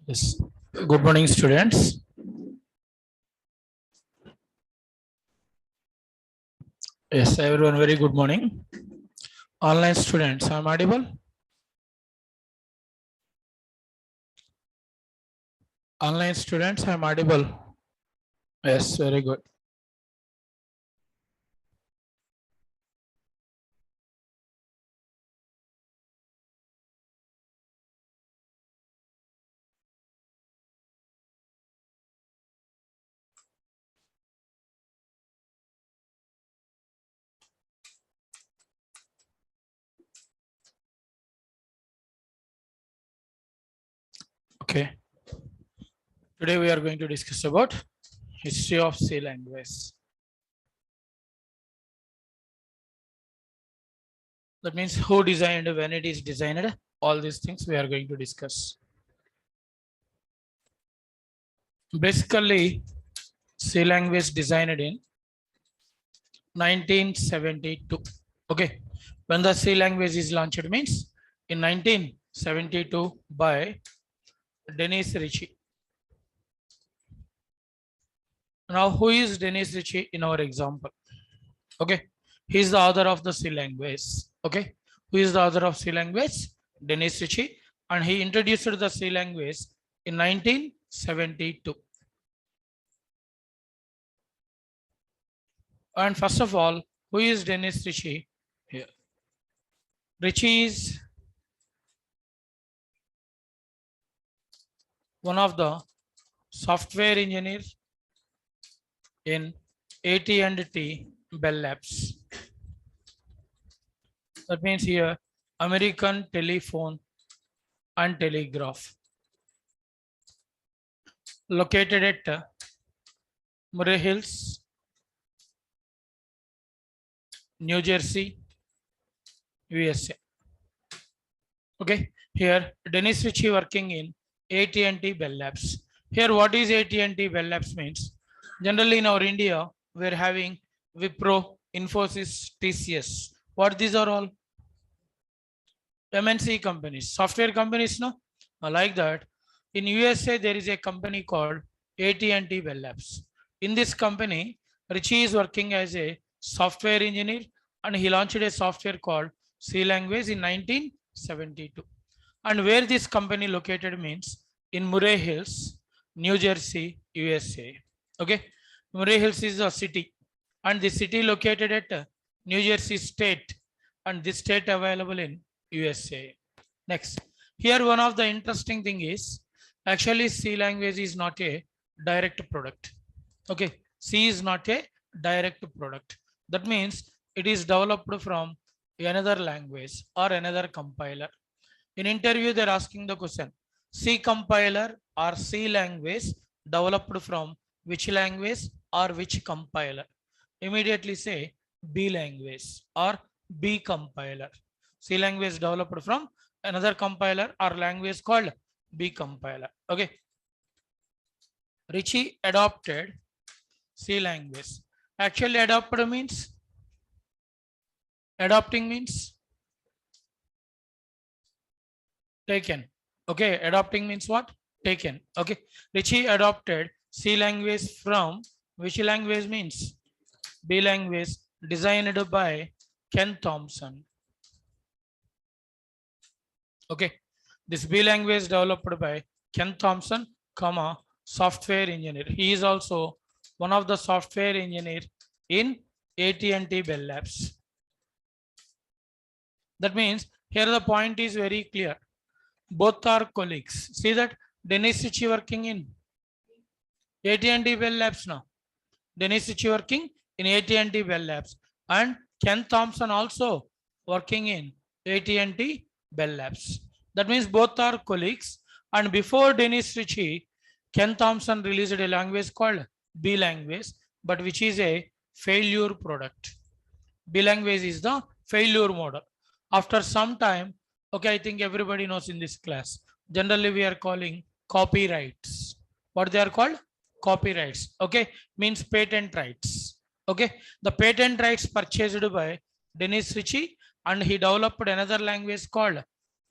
Yes. Good morning, students. Yes, everyone, very good morning. Online students, I'm audible. Online students, I'm audible. Yes, very good. Okay. Today we are going to discuss about history of C language. That means who designed, when it is designed, all these things we are going to discuss. Basically, C language designed in 1972. Okay. When the C language is launched means in 1972 by Dennis Ritchie. Now, who is Dennis Ritchie in our example? Okay, he is the author of the C language. Okay, who is the author of C language? Dennis Ritchie, and he introduced the C language in 1972. And first of all, who is Dennis Ritchie? Here, Ritchie is one of the software engineers in AT&T Bell Labs. That means here American Telephone and Telegraph, located at Murray Hills, New Jersey, USA. Okay, here Dennis Ritchie working in AT&T Bell Labs. Here, what is AT&T Bell Labs means? Generally in our India, we're having Wipro, Infosys, TCS. What these are all? MNC companies, software companies, no? Like that. In USA, there is a company called AT&T Bell Labs. In this company, Ritchie is working as a software engineer, and he launched a software called C language in 1972. And where this company located means in Murray Hills, New Jersey, USA. Okay, Murray Hills is a city, and the city located at New Jersey state, and this state available in USA. Next, here one of the interesting thing is actually C language is not a direct product. Okay, C is not a direct product. That means it is developed from another language or another compiler. In interview, they're asking the question, C compiler or C language developed from which language or which compiler? Immediately say B language or B compiler. C language developed from another compiler or language called B compiler. Okay. Ritchie adopted C language. Actually, adopted means, adopting means taken. Okay, adopting means what? Taken. Okay, Ritchie adopted C language from which language means B language, designed by Ken Thompson. Okay, this B language developed by Ken Thompson, comma, software engineer. He is also one of the software engineer in AT&T Bell Labs. That means here the point is very clear. Both are colleagues. See that Dennis Ritchie working in AT&T Bell Labs now. Dennis Ritchie working in AT&T Bell Labs, and Ken Thompson also working in AT&T Bell Labs. That means both are colleagues. And before Dennis Ritchie, Ken Thompson released a language called B language, but which is a failure product. B language is the failure model. After some time, okay, I think everybody knows in this class, generally we are calling copyrights. What they are called? Copyrights. Okay, means patent rights. Okay, the patent rights purchased by Dennis Ritchie, and he developed another language called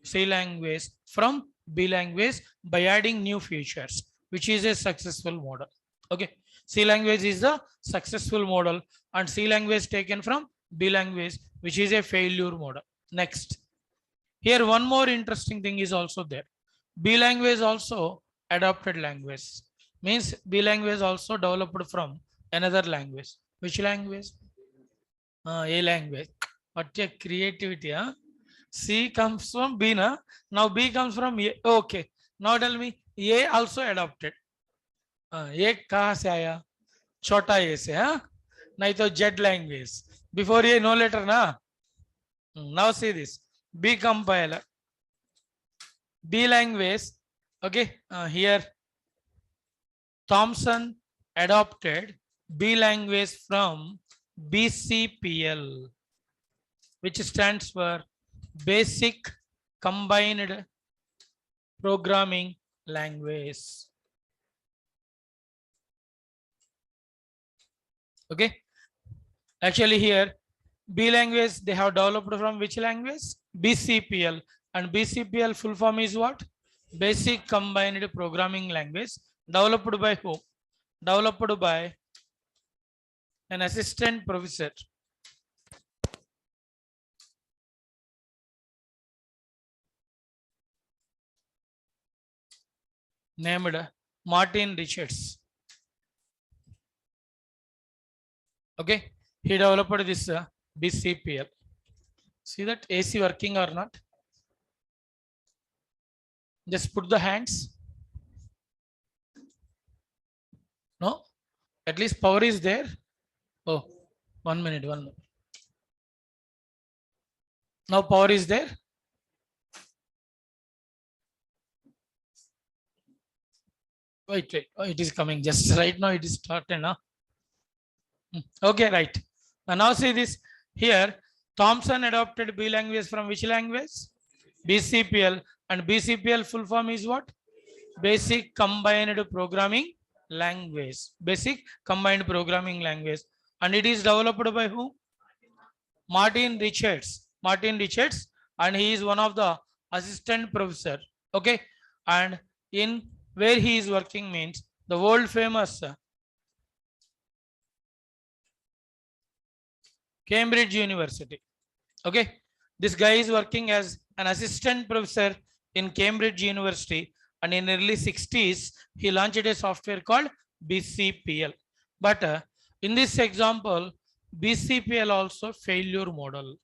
C language from B language by adding new features, which is a successful model. Okay, C language is the successful model and C language taken from B language, which is a failure model. Next, here one more interesting thing is also there. B language also adopted language, means B language also developed from another language. Which language? A language. What a creativity, huh? C comes from B, na? Now B comes from A. Okay. Now tell me, A also adopted. A कहाँ से आया? छोटा A से, हाँ? नहीं तो Z language. Before A, no letter, na? Now see this. B compiler. B language. Okay. Here, Thomson adopted B language from BCPL, which stands for Basic Combined Programming Language. Okay. Actually here, B language they have developed from which language? BCPL. And BCPL full form is what? Basic Combined Programming Language. Developed by who? Developed by an assistant professor named Martin Richards. Okay, he developed this BCPL. See that AC working or not? Just put the hands. No, at least power is there. Oh, 1 minute, 1 minute. Now power is there. Wait, wait. Oh, it is coming just right now. It is started now. Okay, right. And now see this here. Thomson adopted B language from which language? BCPL. And BCPL full form is what? Basic Combined Programming Language. Basic Combined Programming Language. And it is developed by who? Martin Richards. Martin Richards. And he is one of the assistant professor. Okay. And in where he is working means the world famous Cambridge University. Okay. This guy is working as an assistant professor in Cambridge University. And in early 60s, he launched a software called BCPL. But in this example, BCPL also failure model.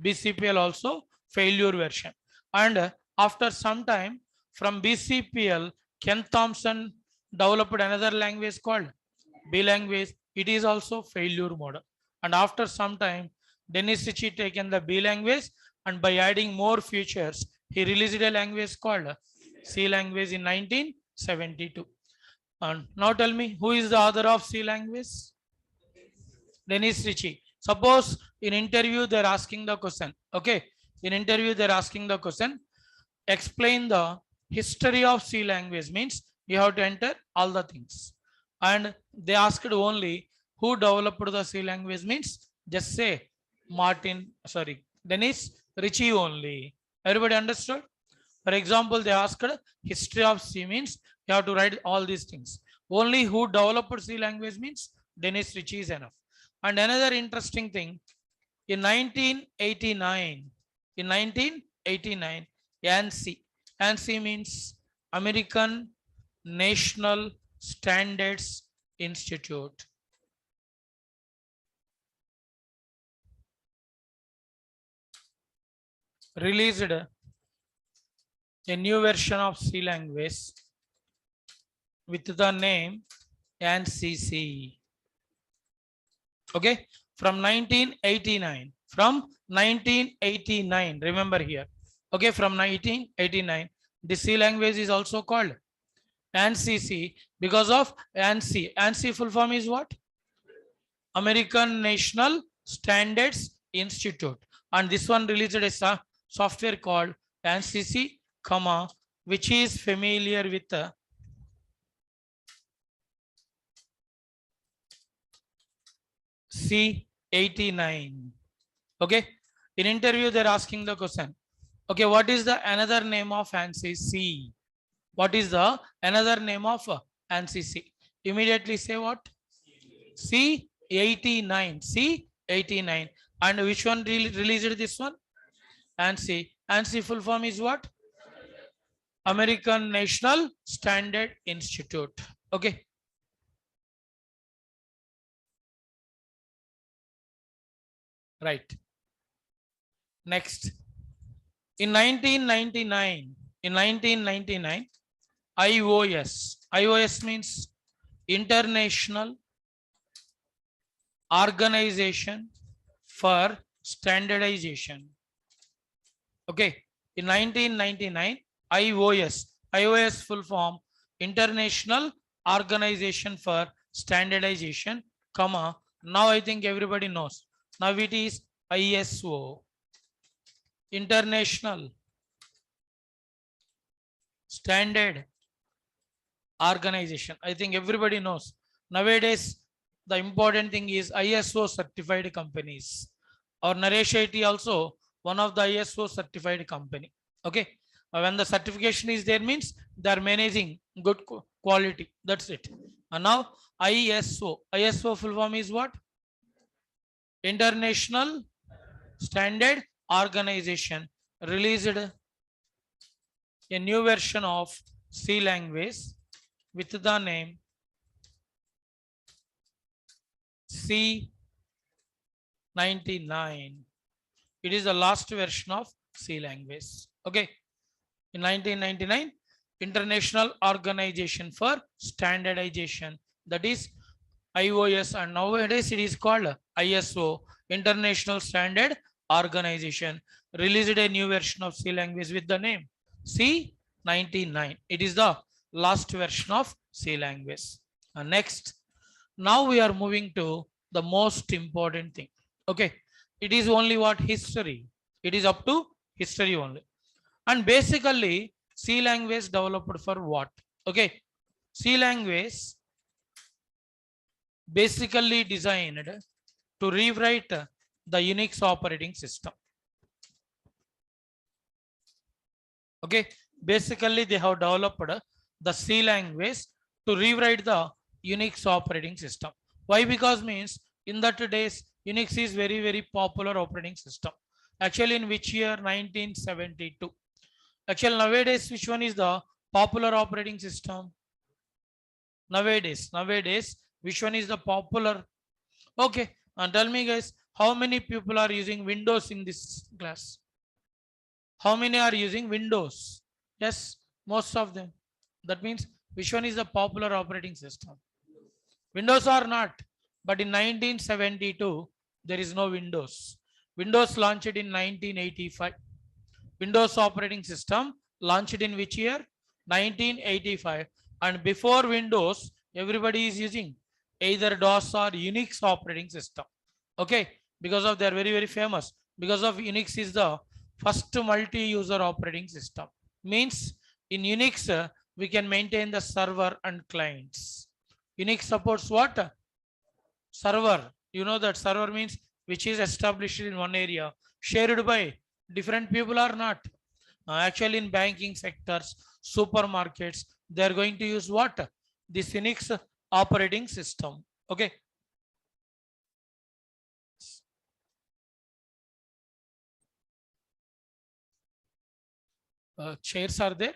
BCPL also failure version. And after some time from BCPL, Ken Thompson developed another language called B language. It is also failure model. And after some time, Dennis Ritchie taken the B language and by adding more features, he released a language called C language in 1972. And now tell me, who is the author of C language? Dennis Ritchie. Suppose in interview they're asking the question. Okay, in interview they're asking the question. Explain the history of C language means you have to enter all the things. And they asked only who developed the C language means just say Dennis Ritchie only. Everybody understood? For example, they asked history of C means you have to write all these things. Only who developed C language means Dennis Ritchie is enough. And another interesting thing, in 1989, ANSI means American National Standards Institute. Released a new version of C language with the name ANSI. Okay, from 1989. From 1989, remember here. Okay, from 1989, the C language is also called ANSI because of ANSI. ANSI full form is what? American National Standards Institute. And this one released a software called ANSI, which is familiar with C89. Okay. In interview, they're asking the question. Okay, what is the another name of ANSI C? What is the another name of ANSI C? Immediately say what? C89. C89. And which one released this one? ANSI. ANSI full form is what? American National Standard Institute. Okay. Right. Next. In 1999, IOS means International Organization for Standardization. Okay. In 1999, IOS full form International Organization for Standardization, comma. Now I think everybody knows. Now it is ISO, International Standard Organization. I think everybody knows. Nowadays, the important thing is ISO certified companies. Or NareshIT also one of the ISO certified company. Okay. When the certification is there means they are managing good quality. That's it. And now ISO full form is what? International Standard Organization released a new version of C language with the name C99. It is the last version of C language. Okay. In 1999, International Organization for Standardization, that is IOS, and nowadays it is called ISO, International Standard Organization, released a new version of C language with the name C99. It is the last version of C language. And next, now we are moving to the most important thing. Okay, it is only what? History. It is up to history only. And basically, C language developed for what? Okay, C language basically designed to rewrite the Unix operating system. Okay, basically they have developed the C language to rewrite the Unix operating system. Why? Because means in that days Unix is very popular operating system. Actually, in which year? 1972. Actually, nowadays which one is the popular operating system? Nowadays which one is the popular? Okay, and tell me guys, how many people are using Windows in this class? How many are using Windows? Yes, most of them. That means which one is the popular operating system? Windows or not? But in 1972, there is no Windows. Windows launched in 1985. Windows operating system launched in which year? 1985. And before Windows, everybody is using either DOS or Unix operating system. Okay, because of they are very famous. Because of Unix is the first multi-user operating system. Means in Unix, we can maintain the server and clients. Unix supports what? Server. You know that server means which is established in one area, shared by different people or not. Actually, in banking sectors, supermarkets, they are going to use what? This Unix operating system. Okay. Chairs are there.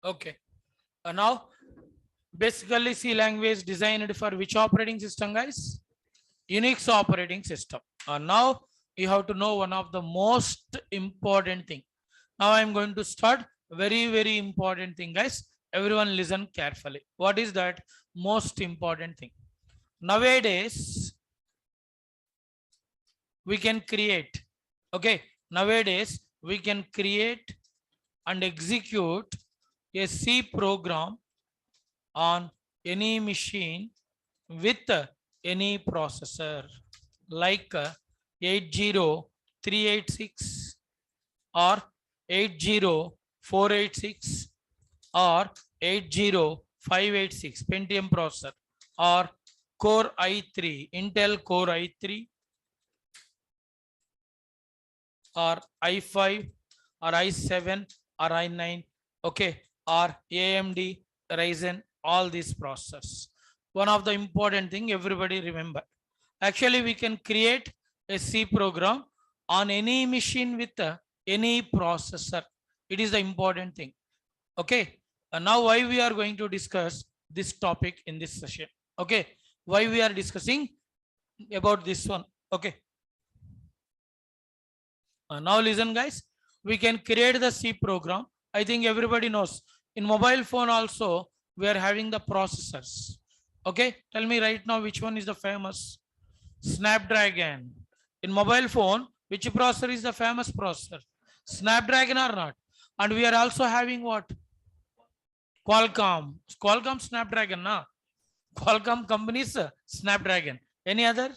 Okay. Now, basically C language designed for which operating system, guys? Unix operating system. Now you have to know one of the most important thing. Now I'm going to start very important thing, guys. Everyone listen carefully. What is that most important thing? Nowadays we can create. Okay. Nowadays we can create and execute a C program on any machine with any processor like 80386 or 80486 or 80586 Pentium processor, or Core i3, Intel Core i3, or i5, or i7, or i9, okay, or AMD, Ryzen, all these processors. One of the important thing everybody remember. Actually, we can create a C program on any machine with any processor. It is the important thing. Okay. And now why we are going to discuss this topic in this session. Okay. Why we are discussing about this one. Okay. Now listen guys, we can create the C program. I think everybody knows in mobile phone also we are having the processors. Okay. Tell me right now which one is the famous? Snapdragon. In mobile phone, which processor is the famous processor? Snapdragon or not? And we are also having what? Qualcomm. Qualcomm Snapdragon, na? Qualcomm companies Snapdragon. Any other?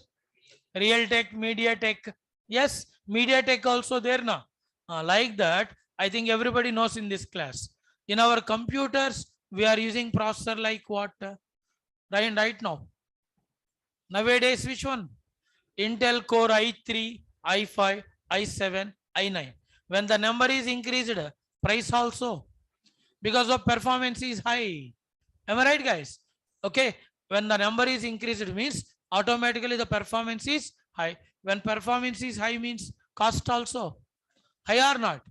Realtek, MediaTek. Yes, MediaTek also there now. Like that, I think everybody knows in this class. In our computers, we are using processor like what? Right now. Nowadays, which one? Intel Core i3, i5, i7, i9. When the number is increased, price also, because of performance is high. Am I right, guys? Okay. When the number is increased, it means automatically the performance is high. When performance is high means cost also high or not.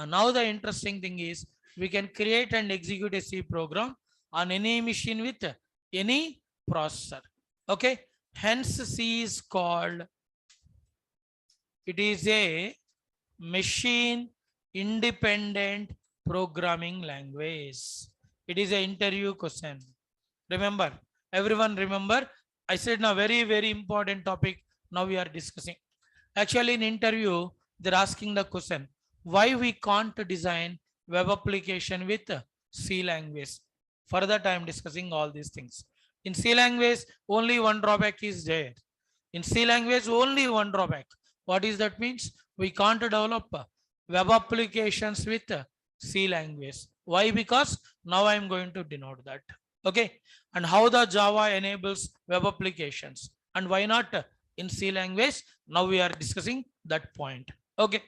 Now the interesting thing is we can create and execute a C program on any machine with any processor. Okay. Hence C is called, it is a machine independent programming language. It is an interview question. Remember, everyone remember, I said now very important topic now we are discussing. Actually in interview, they're asking the question, why we can't design web application with C language? Further time discussing all these things. In C language, only one drawback is there. In C language, only one drawback. What is that means? We can't develop web applications with C language. Why? Because now I'm going to denote that. Okay. And how the Java enables web applications and why not in C language? Now we are discussing that point. Okay.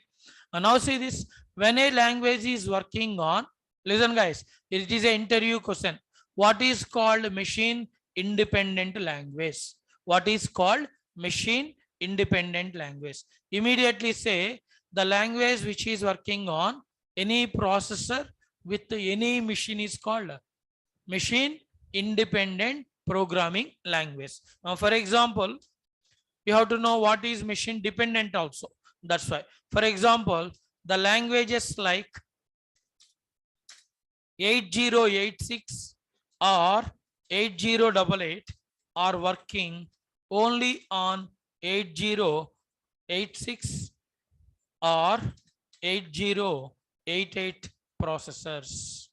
And now see this, when a language is working on, listen guys, it is an interview question. What is called machine independent language? What is called machine independent language? Immediately say the language which is working on any processor with any machine is called machine independent programming language. Now, for example, you have to know what is machine dependent also. That's why, for example, the languages like 8086 or 8088 are working only on 8086 or 8088 processors.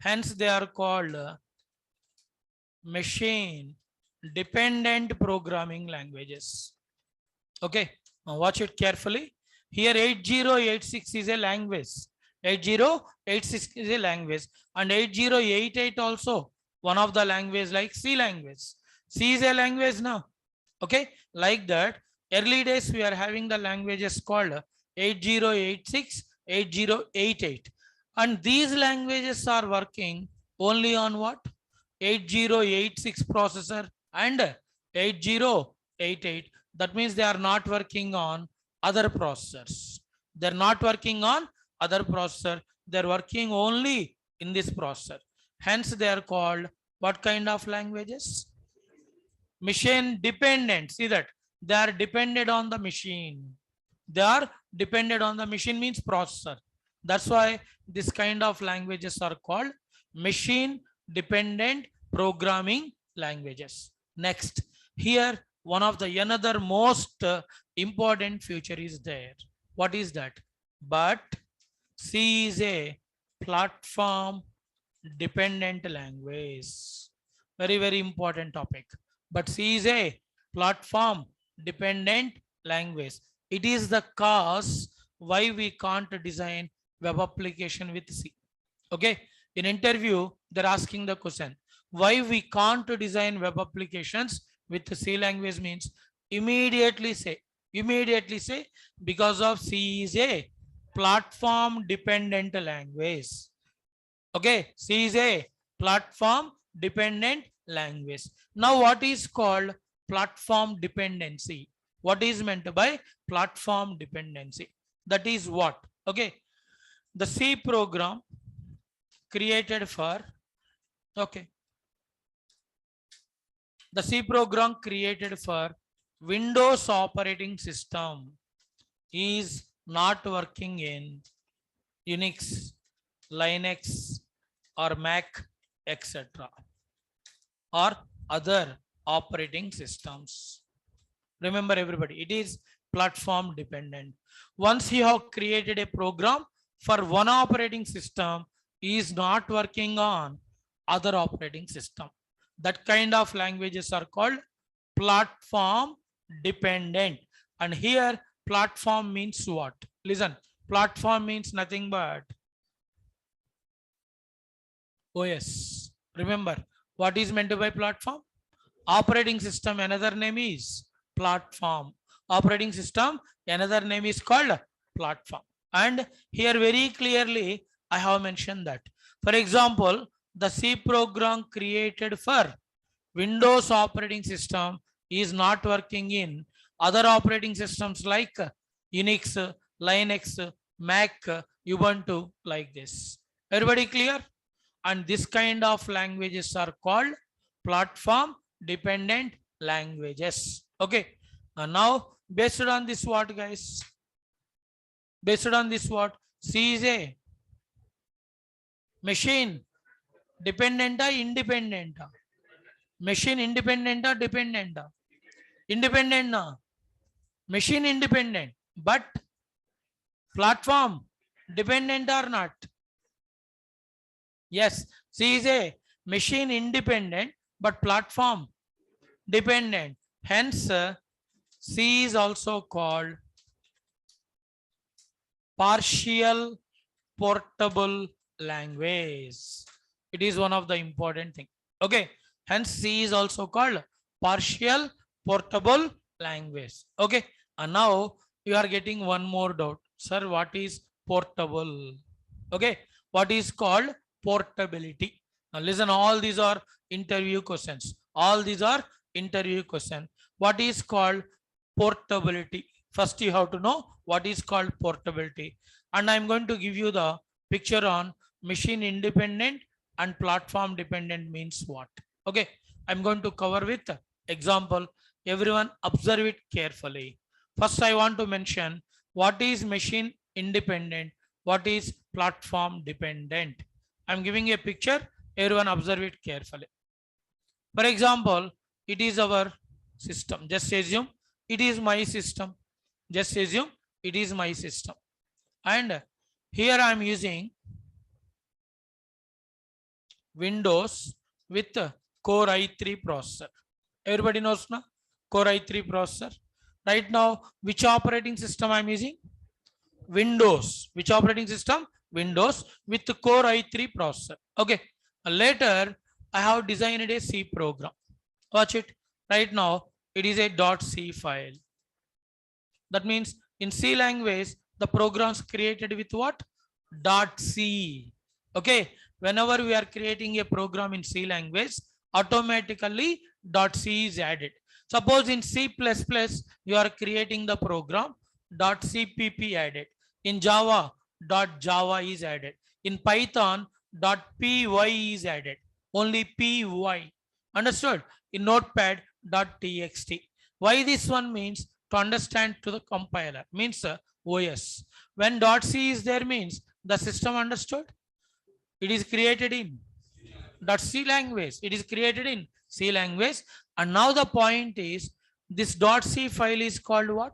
Hence, they are called machine dependent programming languages. Okay, now watch it carefully. Here 8086 is a language. 8086 is a language, and 8088 also one of the language like C language. C is a language now. Okay, like that. Early days we are having the languages called 8086, 8088. And these languages are working only on what? 8086 processor and 8088. That means they are not working on other processors. They're not working on other processor. They're working only in this processor. Hence, they are called what kind of languages? Machine dependent. See that they are dependent on the machine. They are dependent on the machine means processor. That's why this kind of languages are called machine dependent programming languages. Next, here one of the another most important feature is there. What is that? But C is a platform dependent language. Very important topic. But C is a platform dependent language. It is the cause why we can't design web application with C. Okay. In interview, they're asking the question, why we can't design web applications with the C language means immediately say, because of C is a platform dependent language. Okay. C is a platform dependent language. Now, what is called platform dependency? What is meant by platform dependency? That is what? Okay. The C program created for, okay, the C program created for Windows operating system is not working in Unix, Linux, or Mac, etc., or other operating systems. Remember, everybody, it is platform dependent. Once you have created a program for one operating system, is not working on other operating system. That kind of languages are called platform dependent. And here platform means what? Listen, platform means nothing but OS. Remember, what is meant by platform? Operating system, another name is platform. Operating system, another name is called platform. And here very clearly I have mentioned that. For example, the C program created for Windows operating system is not working in other operating systems like Unix, Linux, Mac, Ubuntu, like this. Everybody clear? And this kind of languages are called platform dependent languages. Okay. And now based on this what, guys? Based on this what? C is a machine dependent or independent? Machine independent or dependent? Independent. Machine independent, but platform dependent or not? Yes, C is a machine independent, but platform dependent. Hence, C is also called partial portable language. It is one of the important thing. Okay. Hence, C is also called partial portable language. Okay. And now you are getting one more doubt. Sir, what is portable? Okay. What is called portability? Now listen, all these are interview questions. All these are interview questions. What is called portability? First, you have to know what is called portability. And I'm going to give you the picture on machine independent and platform dependent means what. Okay. I'm going to cover with example. Everyone observe it carefully. First, I want to mention what is machine independent, what is platform dependent. I'm giving a picture. Everyone observe it carefully. For example, it is our system. Just assume it is my system. Just assume it is my system. And here I am using Windows with Core i3 processor. Everybody knows now? Core i3 processor. Right now, which operating system I am using? Windows. Which operating system? Windows with the Core i3 processor. Okay. Later, I have designed a C program. Watch it. Right now, it is a .c file. That means in C language, the programs created with what? .c. Okay. Whenever we are creating a program in C language, automatically .c is added. Suppose in C++, you are creating the program, .cpp added. In Java, .java is added. In Python, .py is added. Only py. Understood? In Notepad, .txt. Why this one means? To understand to the compiler. Means OS. When .c is there means the system understood. It is created in .c language. It is created in C language. And now the point is this .c file is called what?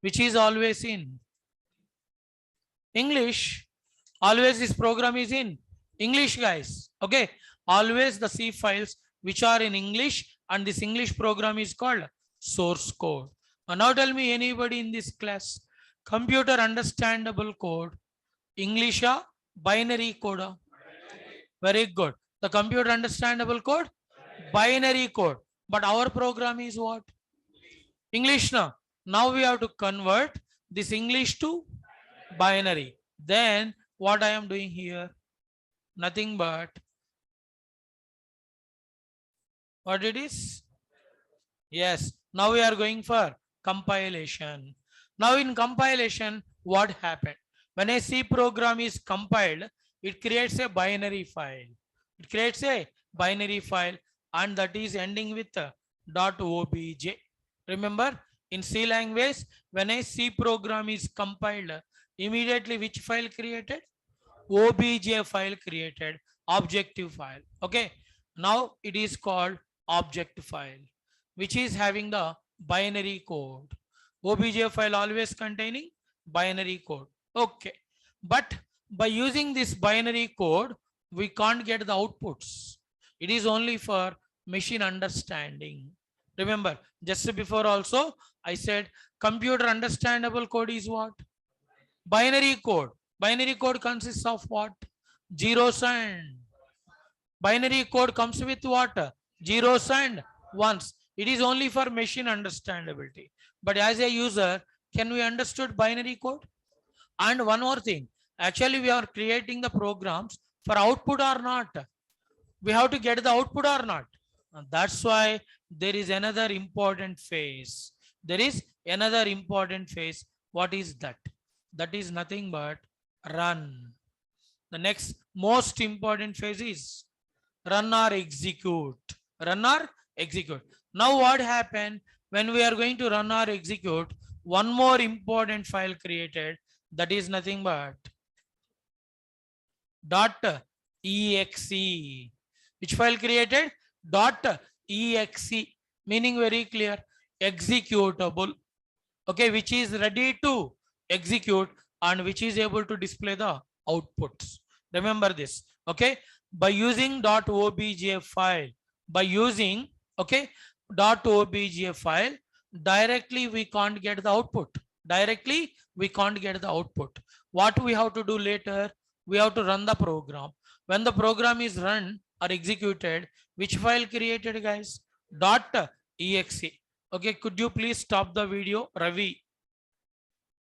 Which is always in English. Always this program is in English, guys. Okay. Always the C files which are in English, and this English program is called source code. Now tell me, anybody in this class, computer understandable code, English or Binary code. Very good. The computer understandable code, binary code. But our program is what? English now. Now we have to convert this English to binary. Then what I am doing here? Nothing but what it is? Yes. Now we are going for compilation. Now in compilation, what happened? When a C program is compiled, it creates a binary file. It creates a binary file and that is ending with .obj. Remember, in C language, when a C program is compiled, immediately which file created? OBJ file created, objective file. Okay. Now it is called object file, which is having the binary code. OBJ file always containing binary code. Okay. But by using this binary code, we can't get the outputs. It is only for machine understanding. Remember, just before also, I said computer understandable code is what? Binary code. Binary code consists of what? Zeros and binary code comes with what? Zeros and ones. It is only for machine understandability. But as a user, can we understood binary code? And one more thing, actually we are creating the programs for output or not. We have to get the output or not. And that's why there is another important phase. There is another important phase. What is that? That is nothing but run. The next most important phase is run or execute. Run or execute. Now what happened when we are going to run or execute? One more important file created, that is nothing but .exe. Which file created? .exe, meaning very clear, executable. Okay, which is ready to execute and which is able to display the outputs. Remember this. Okay, by using .obj file, by using .obj file, directly we can't get the output. Directly we can't get the output. What we have to do later? We have to run the program. When the program is run or executed, which file created, guys? .exe. Okay, could you please stop the video, Ravi?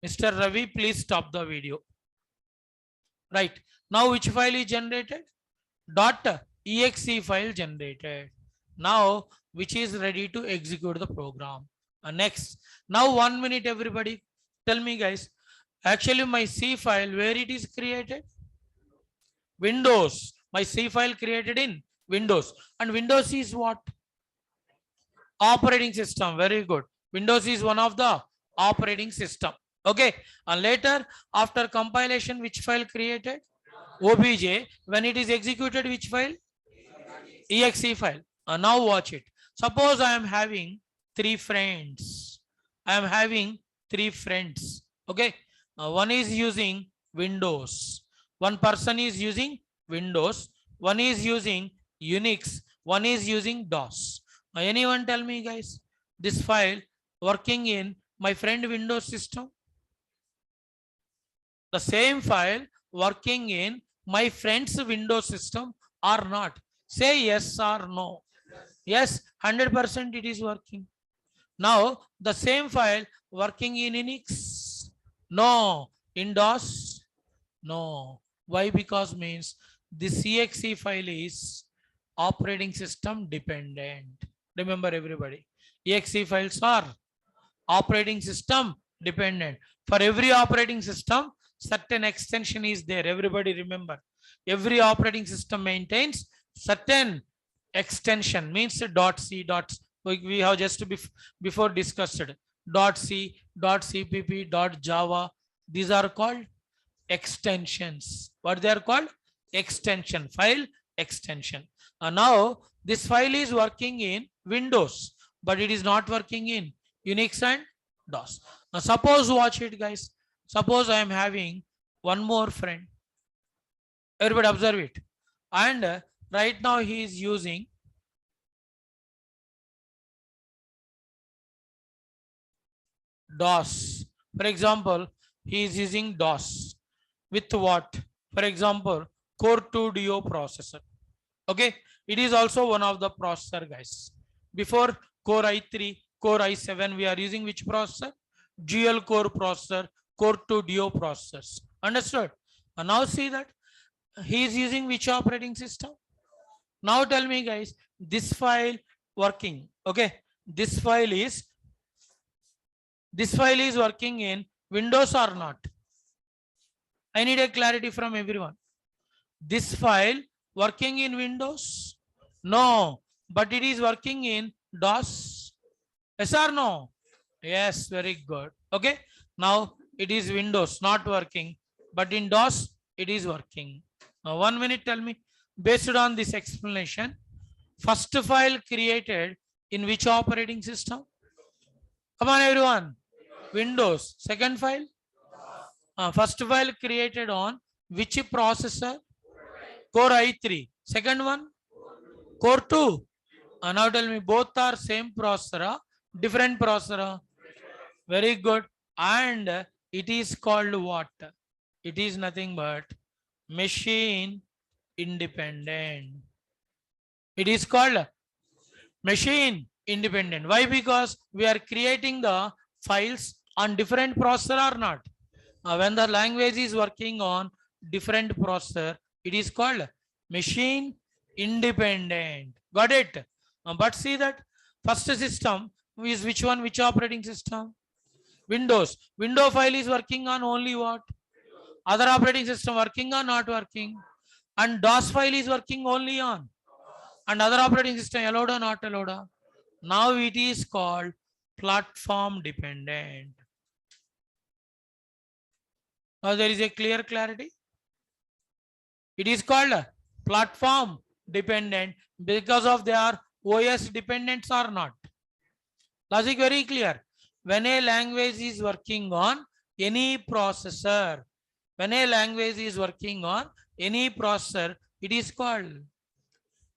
Mr. Ravi, please stop the video. Right. Now which file is generated? .exe file generated. Now which is ready to execute the program. Next. Now 1 minute everybody. Tell me guys. Actually my C file, where it is created? Windows. My C file created in Windows. And Windows is what? Operating system. Very good. Windows is one of the operating system. Okay. And later after compilation, which file created? OBJ. When it is executed, which file? EXE file. Now watch it. Suppose I am having 3 friends. I am having 3 friends. Okay. One is using Windows. One person is using Windows. One is using UNIX. One is using DOS. Anyone tell me guys, this file working in my friend Windows system? The same file working in my friend's Windows system or not? Say yes or no. Yes, 100% it is working. Now the same file working in Unix? No. In DOS? No. Why? Because means this exe file is operating system dependent. Remember everybody, exe files are operating system dependent. For every operating system, certain extension is there. Everybody remember, every operating system maintains certain extension, means .c, we have just before discussed .c, .cpp, .java. These are called extensions. What they are called? Extension, file extension. Now this file is working in Windows, but it is not working in Unix and DOS. Now suppose, watch it guys. Suppose I am having one more friend. Everybody observe it. And right now he is using DOS. For example, he is using DOS with what? For example, Core 2 Duo processor. Okay, it is also one of the processor, guys. Before Core i3, Core i7, we are using which processor? Dual core processor, Core 2 Duo processors. Understood? And now see that he is using which operating system? Now tell me, guys, this file working. Okay, this file is working in Windows or not? I need a clarity from everyone. This file working in Windows? No, but it is working in DOS. Yes or no? Yes, very good. Okay, now it is Windows not working, but in DOS it is working. Now 1 minute, tell me, based on this explanation, first file created in which operating system? Come on everyone. Windows. Second file? First file created on which processor? Core i3. Second one? Core 2. Now tell me, both are same processor, different processor? Very good. And it is called what? It is nothing but machine independent. It is called machine independent. Why? Because we are creating the files on different processor or not? When the language is working on different processor, it is called machine independent. Got it? But see that first system is which one? Which operating system? Windows. Window file is working on only what? Other operating system working or not working? And DOS file is working only on. And other operating system allowed or not allowed? Now it is called platform dependent. Now there is a clear clarity. It is called platform dependent because of their OS dependents or not. Logic very clear. When a language is working on any processor, when a language is working on any processor, it is called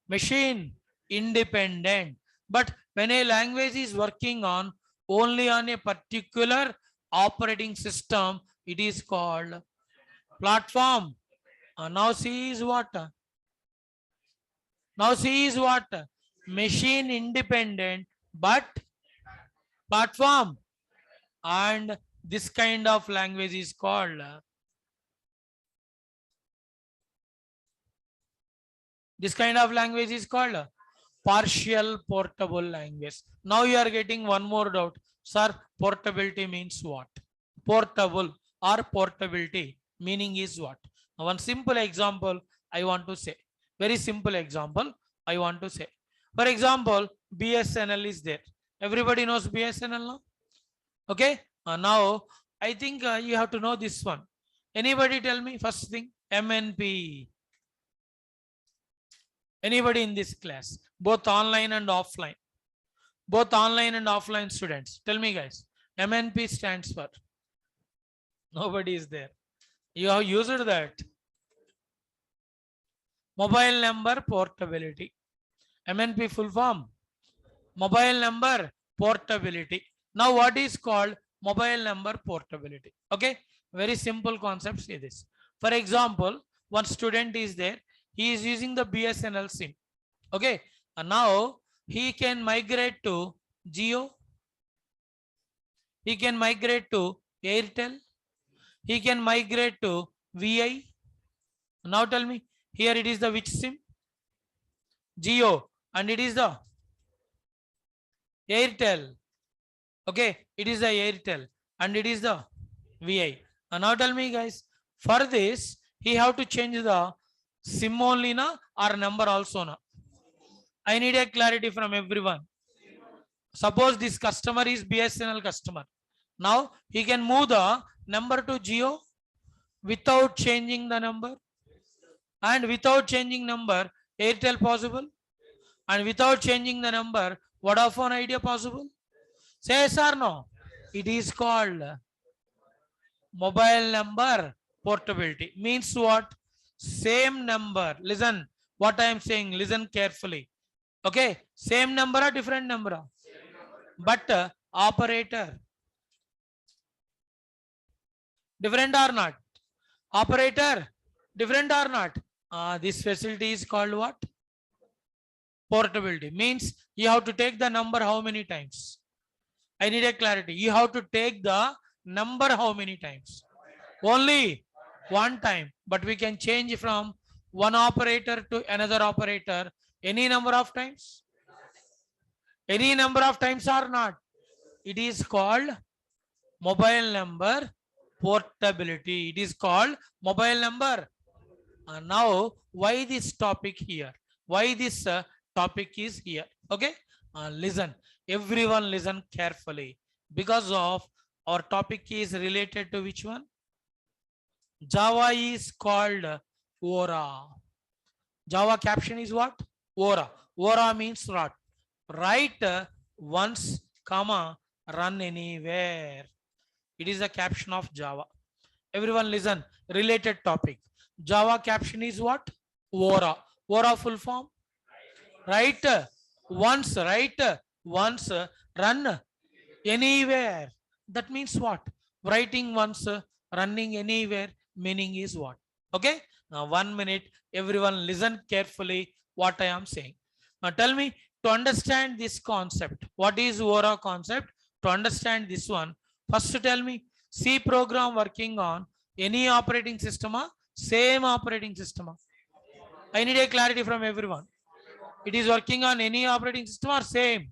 machine independent. But when a language is working on only on a particular operating system, it is called platform. Now C is what? Now C is what? Machine independent, but platform. And this kind of language is called partial portable language. Now you are getting one more doubt. Sir, portability means what? Portable or portability meaning is what? Now, one simple example I want to say. Very simple example I want to say. For example, BSNL is there. Everybody knows BSNL now? Okay. Now, I think you have to know this one. Anybody tell me first thing? MNP. Anybody in this class? Both online and offline. Both online and offline students. Tell me, guys. MNP stands for? Nobody is there. You have used that. Mobile number portability. MNP full form. Mobile number portability. Now what is called mobile number portability? Okay. Very simple concept. See this. For example, one student is there. He is using the BSNL SIM. Okay. And now he can migrate to Jio. He can migrate to Airtel. He can migrate to VI. Now tell me, here it is the which SIM? Jio. And it is the Airtel. Okay, it is the Airtel. And it is the VI. And now tell me, guys, for this, he have to change the SIM only na or number also na? I need a clarity from everyone. Suppose this customer is BSNL customer. Now he can move the number to Jio without changing the number, and without changing number Airtel possible, and without changing the number Vodafone Idea possible. Say yes or no? It is called mobile number portability. Means what? Same number. Listen what I am saying. Listen carefully. Okay, same number or different number? But operator different or not? Operator Different or not? This facility is called what? Portability. Means you have to take the number how many times? I need a clarity. You have to take the number how many times? Only one time. But we can change from one operator to another operator any number of times? Any number of times or not? It is called mobile number portability. It is called mobile number. Now, why this topic here? Why this topic is here? Okay, listen. Everyone listen carefully, because of our topic is related to which one? Java is called Ora. Java caption is what? Ora. Ora means what? Write once, comma, run anywhere. It is a caption of Java. Everyone listen. Related topic. Java caption is what? Ora. Ora full form? Write once, run anywhere. That means what? Writing once, running anywhere, meaning is what? Okay. Now 1 minute. Everyone listen carefully what I am saying. Now tell me, to understand this concept, what is Ora concept? To understand this one, first tell me, C program working on any operating system or same operating system? I need a clarity from everyone. It is working on any operating system or same?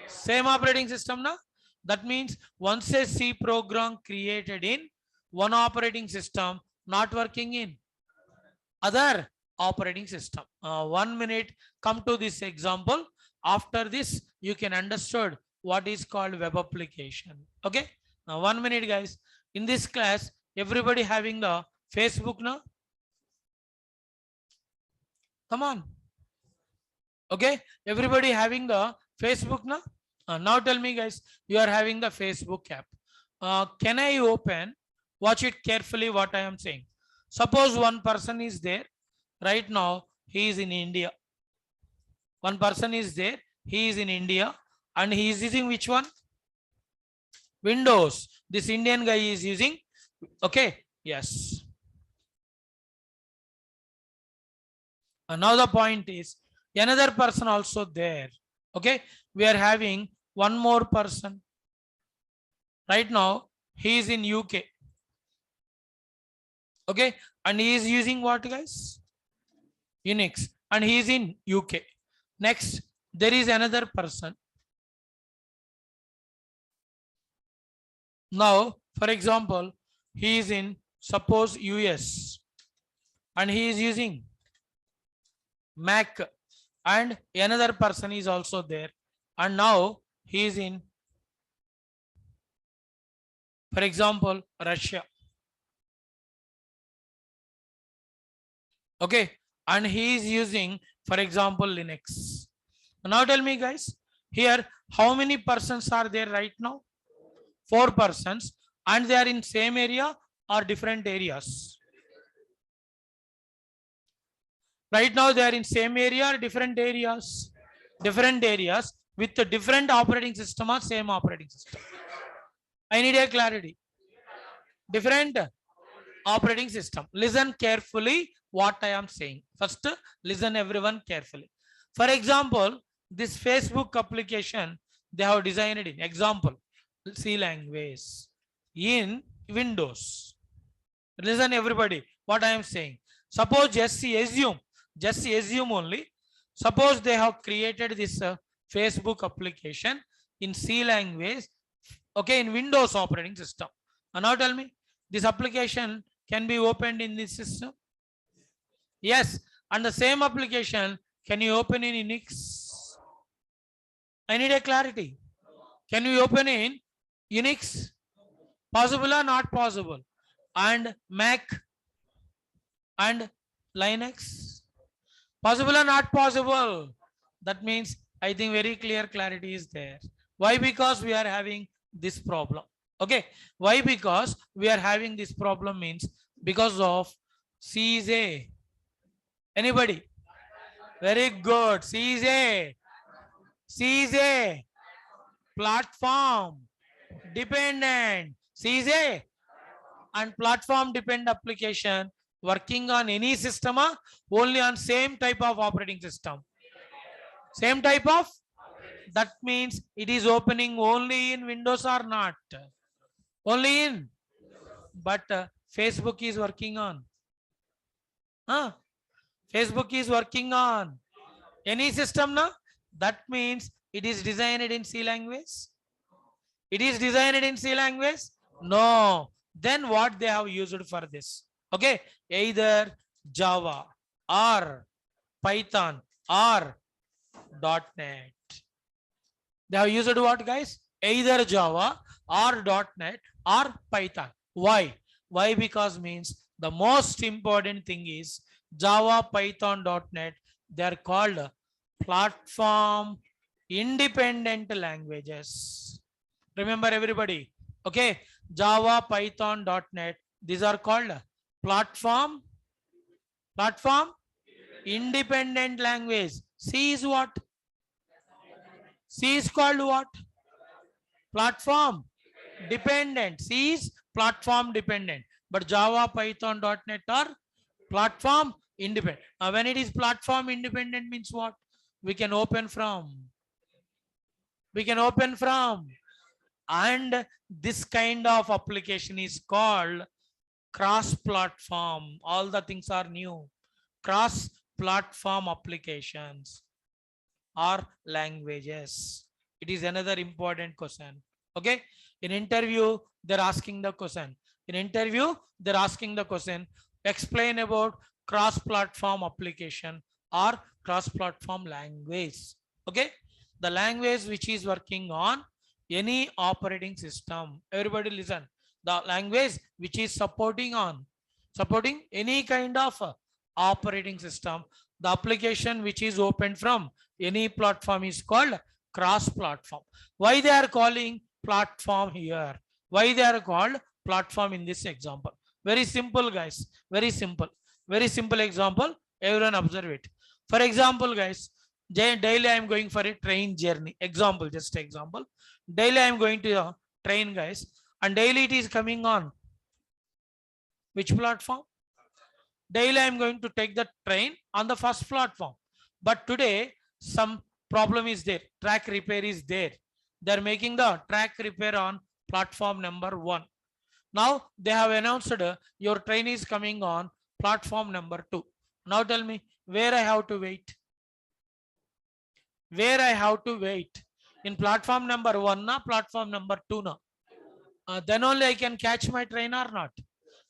Same operating system, na? That means once a C program created in one operating system, not working in other operating system. 1 minute, come to this example. After this, you can understand what is called web application. Okay. Now 1 minute, guys. In this class, everybody having the Facebook now. Come on. Okay. Everybody having the Facebook now. Now tell me, guys, you are having the Facebook app. Can I open? Watch it carefully what I am saying. Suppose one person is there. Right now, he is in India. One person is there. He is in India. And he is using which one? Windows. This Indian guy is using. Okay. Yes. And now the point is, another person also there. Okay. We are having one more person. Right now, he is in UK. Okay. And he is using what, guys? UNIX. And he is in UK. Next, there is another person. Now, for example, he is in, suppose, US. And he is using Mac. And another person is also there. And now he is in, for example, Russia. Okay. And he is using, for example, Linux. Now tell me, guys, here, how many persons are there right now? 4 persons. And they are in same area or different areas? Right now, they are in same area or different areas? Different areas with a different operating system or same operating system? I need a clarity. Different operating system. Listen carefully what I am saying. First, listen everyone carefully. For example, this Facebook application, they have designed in example, C language in Windows. Listen everybody what I am saying. Suppose just assume only. Suppose they have created this Facebook application in C language, okay, in Windows operating system. And now tell me, this application can be opened in this system? Yes. And the same application, can you open in Unix? I need a clarity. Can you open in Unix? Possible or not possible? And Mac and Linux? Possible or not possible? That means I think very clear clarity is there. Why? Because we are having this problem. Okay. Why? Because we are having this problem means because of C is A. Anybody? Very good. C is A. C is A. Platform dependent. C is A. And platform dependent application working on any system or only on same type of operating system? Same type of? That means it is opening only in Windows or not? Only in. But Facebook is working on. Facebook is working on any system now. That means it is designed in C language. It is designed in C language. No. Then what they have used for this? Okay. Either Java or Python or .NET. They have used what, guys? Either Java or .NET or Python. Why? Why? Because means the most important thing is Java, Python, .NET. They are called platform independent languages. Remember everybody. Okay. Java, Python, .NET. These are called platform independent language. C is what? C is called what? Platform dependent. C is platform dependent. But Java, Python, .NET are platform independent. When it is platform independent means what? We can open from. And this kind of application is called cross-platform. All the things are new. Cross-platform applications or languages. It is another important question. Okay. In interview, they're asking the question. Explain about cross-platform application or cross-platform language. Okay. The language which is working on any operating system. Everybody listen. The language which is supporting any kind of operating system. The application which is opened from any platform is called cross-platform. Why they are calling platform here? Why they are called platform in this example? Very simple, guys. Very simple example. Everyone observe it. For example, guys, daily I am going for a train journey. Example, just example. Daily I am going to a train, guys, and daily it is coming on which platform? Daily I am going to take the train on the first platform. But today some problem is there. Track repair is there. They are making the track repair on platform number 1. Now they have announced your train is coming on platform number 2. Now tell me where I have to wait. In platform number 1 na platform number 2 na? Then only I can catch my train or not.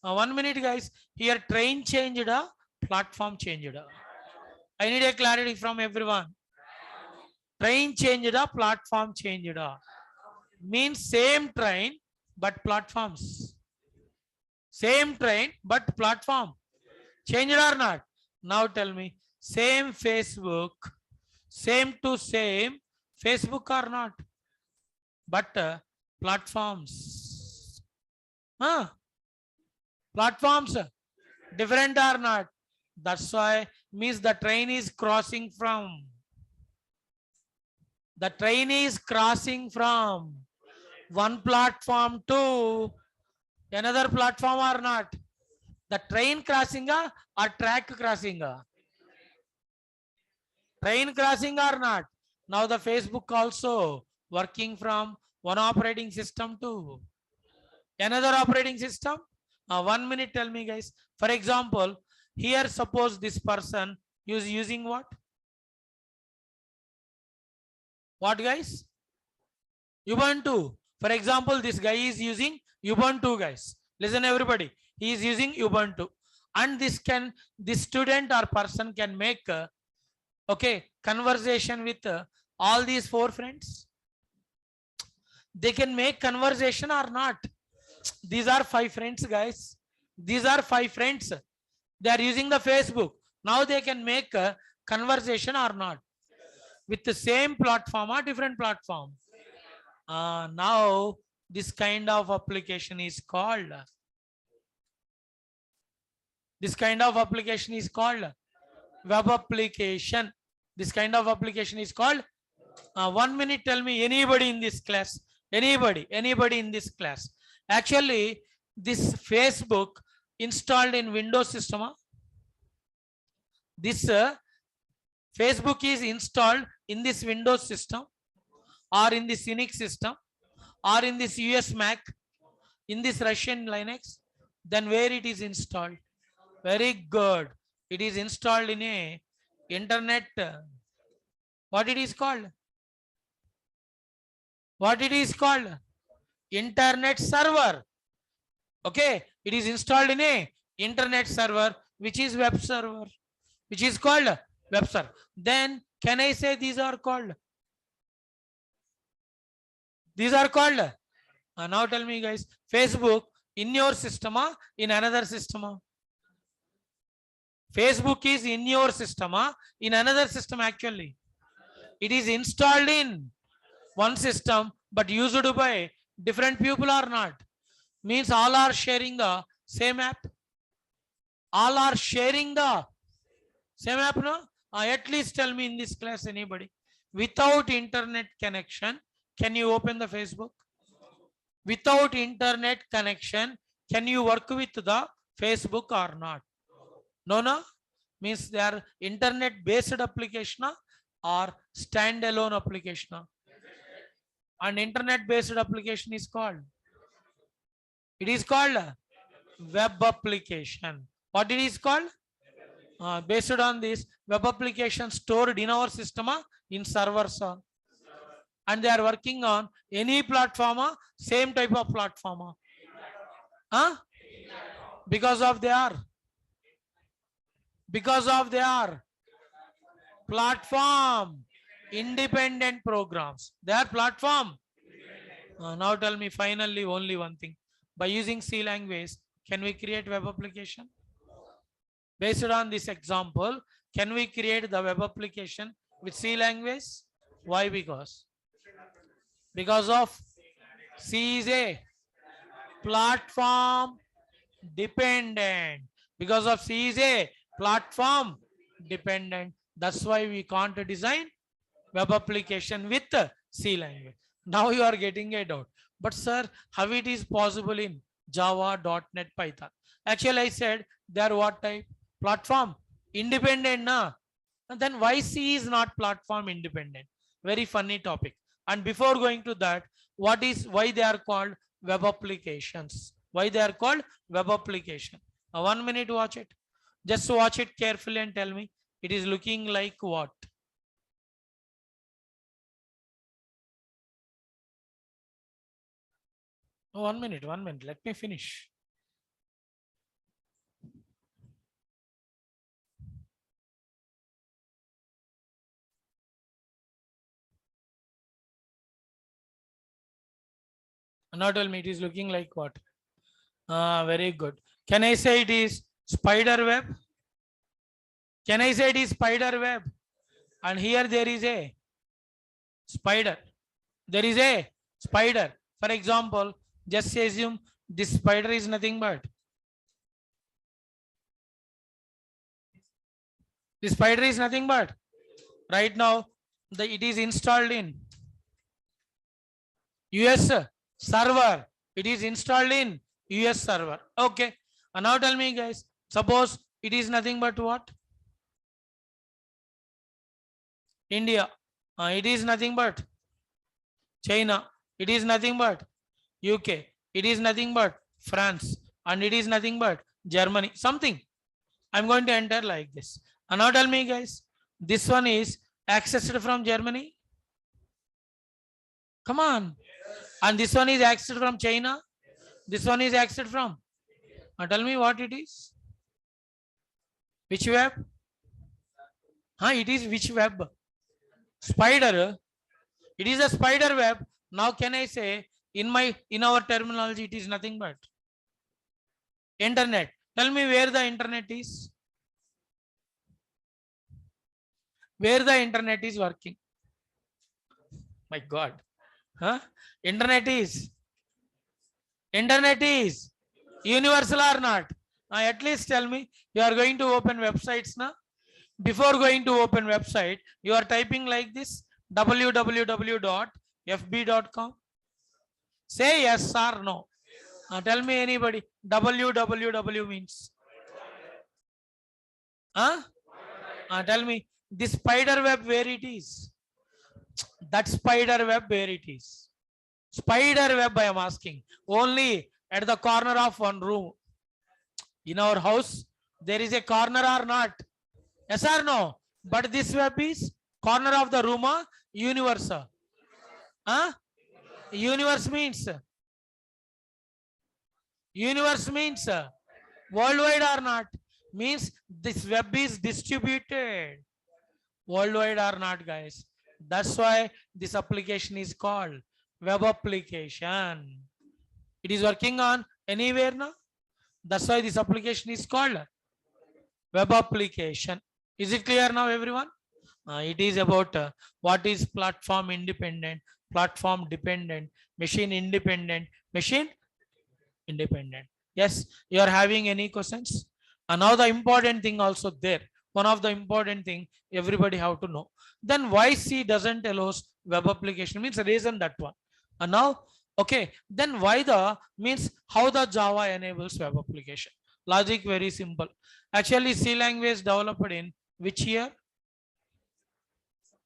1 minute, guys. Here train changed, platform changed. I need a clarity from everyone. Train changed, platform changed. Means same train but platforms. Same train but platform changed or not? Now tell me, same Facebook, same to same Facebook or not? But platforms. Platforms different or not? That's why means the train is crossing from. The train is crossing from one platform to another platform or not? The train crossing or track crossing? Train crossing or not? Now the Facebook also working from one operating system to another operating system. 1 minute, tell me, guys. For example, here suppose this person is using what? What, guys? Ubuntu. For example, this guy is using Ubuntu, guys. Listen, everybody. He is using Ubuntu, and this student or person can make conversation with all these 4 friends. They can make conversation or not? These are 5 friends, guys. These are 5 friends. They are using the Facebook. Now they can make a conversation or not? With the same platform or different platform? Now this kind of application is called. This kind of application is called web application. This kind of application is called. 1 minute, tell me anybody in this class. Anybody in this class. Actually, this Facebook, 1 minute, tell me anybody in this class. Anybody in this class. Anybody in this class. Anybody in this class. Anybody in this class. Anybody in this class. Anybody in this class. Anybody in this class. Anybody in this class. Anybody in this class. Anybody in this class. Anybody in this class. Anybody in this class. Actually, this Facebook installed in Windows system? This Facebook is installed in this Windows system or in this UNIX system or in this US Mac, in this Russian Linux, then where it is installed? Very good. It is installed in a internet. What it is called? What it is called? Internet server. Okay. It is installed in a internet server, which is web server, which is called web server. Then can I say these are called? These are called. Now tell me guys, Facebook in your system or in another system? Facebook is in your system or in another system actually. It is installed in one system but used by different people or not? Means all are sharing the same app. All are sharing the same app, no? At least tell me in this class anybody. Without internet connection, can you open the Facebook? Without internet connection, can you work with the Facebook or not? No, no. Means they are internet based application or standalone application. And internet based application is called? It is called web application. What it is called? Based on this web application stored in our system in servers. And they are working on any platform, same type of platform. Because of their platform independent programs. They are platform. Now tell me finally only one thing. By using C language, can we create web application? Based on this example, can we create the web application with C language? Why? Because of C is a platform dependent. Because of C is a platform dependent. That's why we can't design web application with C language. Now you are getting a doubt. But sir, how it is possible in Java, .NET, Python? Actually, I said they are what type? Platform independent, na? And then why C is not platform independent? Very funny topic. And before going to that, why they are called web applications? Why they are called web application? 1 minute, watch it. Just watch it carefully and tell me it is looking like what? Oh, 1 minute, let me finish. Now tell me it is looking like what? Very good. Can I say it is spider web? Can I say it is spider web? And here there is a spider. There is a spider. For example, just assume this spider is nothing but. This spider is nothing but. Right now, it is installed in US server. It is installed in US server. Okay. And now tell me guys, suppose it is nothing but what? India. It is nothing but China. It is nothing but UK. It is nothing but France. And it is nothing but Germany. Something. I'm going to enter like this. And now tell me guys, this one is accessed from Germany. Come on. And this one is accessed from China. This one is accessed from. Tell me what it is. Which web? It is which web? Spider. It is a spider web. Now can I say in our terminology it is nothing but internet. Tell me where the internet is. Where the internet is working. My God. Internet is universal or not? At least tell me you are going to open websites now. Before going to open website, you are typing like this www.fb.com. Say yes or no. Tell me anybody. WWW means. Huh? Tell me the spider web where it is. That spider web where it is. Spider web I am asking. Only at the corner of one room. In our house, there is a corner or not? Yes or no? But this web is corner of the room, universe. Huh? Universe means worldwide or not? Means this web is distributed worldwide or not, guys. That's why this application is called web application. It is working on anywhere now. That's why this application is called web application. Is it clear now, everyone? It is about what is platform independent, platform dependent, machine independent, machine independent. Yes, you are having any questions? And now the important thing also there. One of the important thing everybody have to know. Then why C doesn't allow web application means the reason that one. And now, okay, then why the means how the Java enables web application. Logic very simple. Actually, C language developed in which year?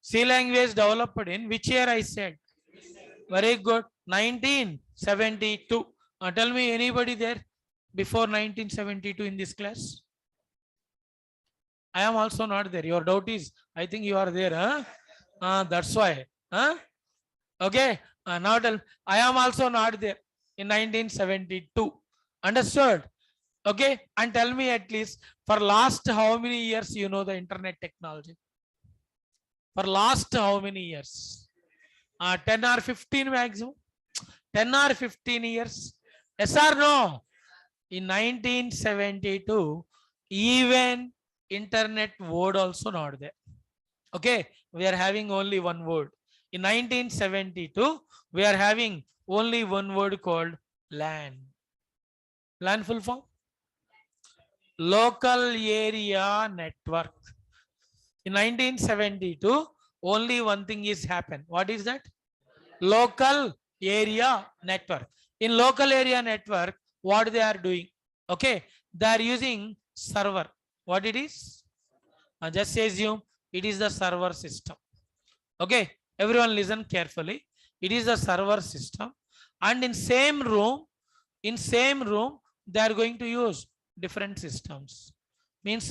C language developed in which year I said? Very good. 1972. Tell me anybody there before 1972 in this class? I am also not there. Your doubt is, I think you are there. Huh? That's why. Huh? Okay. Now tell, I am also not there in 1972. Understood? Okay. And tell me at least for last how many years you know the internet technology? For last how many years? 10 or 15 maximum? 10 or 15 years? Yes or no? In 1972, even internet word also not there. Okay, we are having only one word. In 1972, we are having only one word called LAN. LAN full form? Local area network. In 1972, only one thing is happened. What is that? Local area network. In local area network, what they are doing? Okay, they are using server. What it is? Just assume it is the server system. Okay, everyone listen carefully. It is the server system, and in same room, they are going to use different systems. Means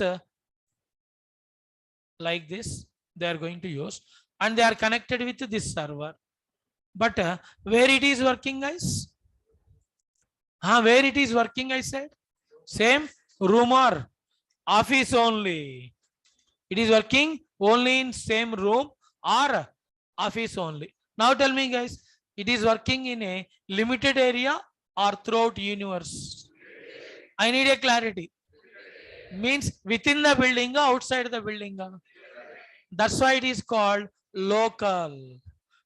like this, they are going to use, and they are connected with this server. But where it is working, guys? Where it is working, I said? Same room or office only. It is working only in same room or office only. Now tell me, guys, it is working in a limited area or throughout universe? I need a clarity. Means within the building or outside the building? That's why it is called local.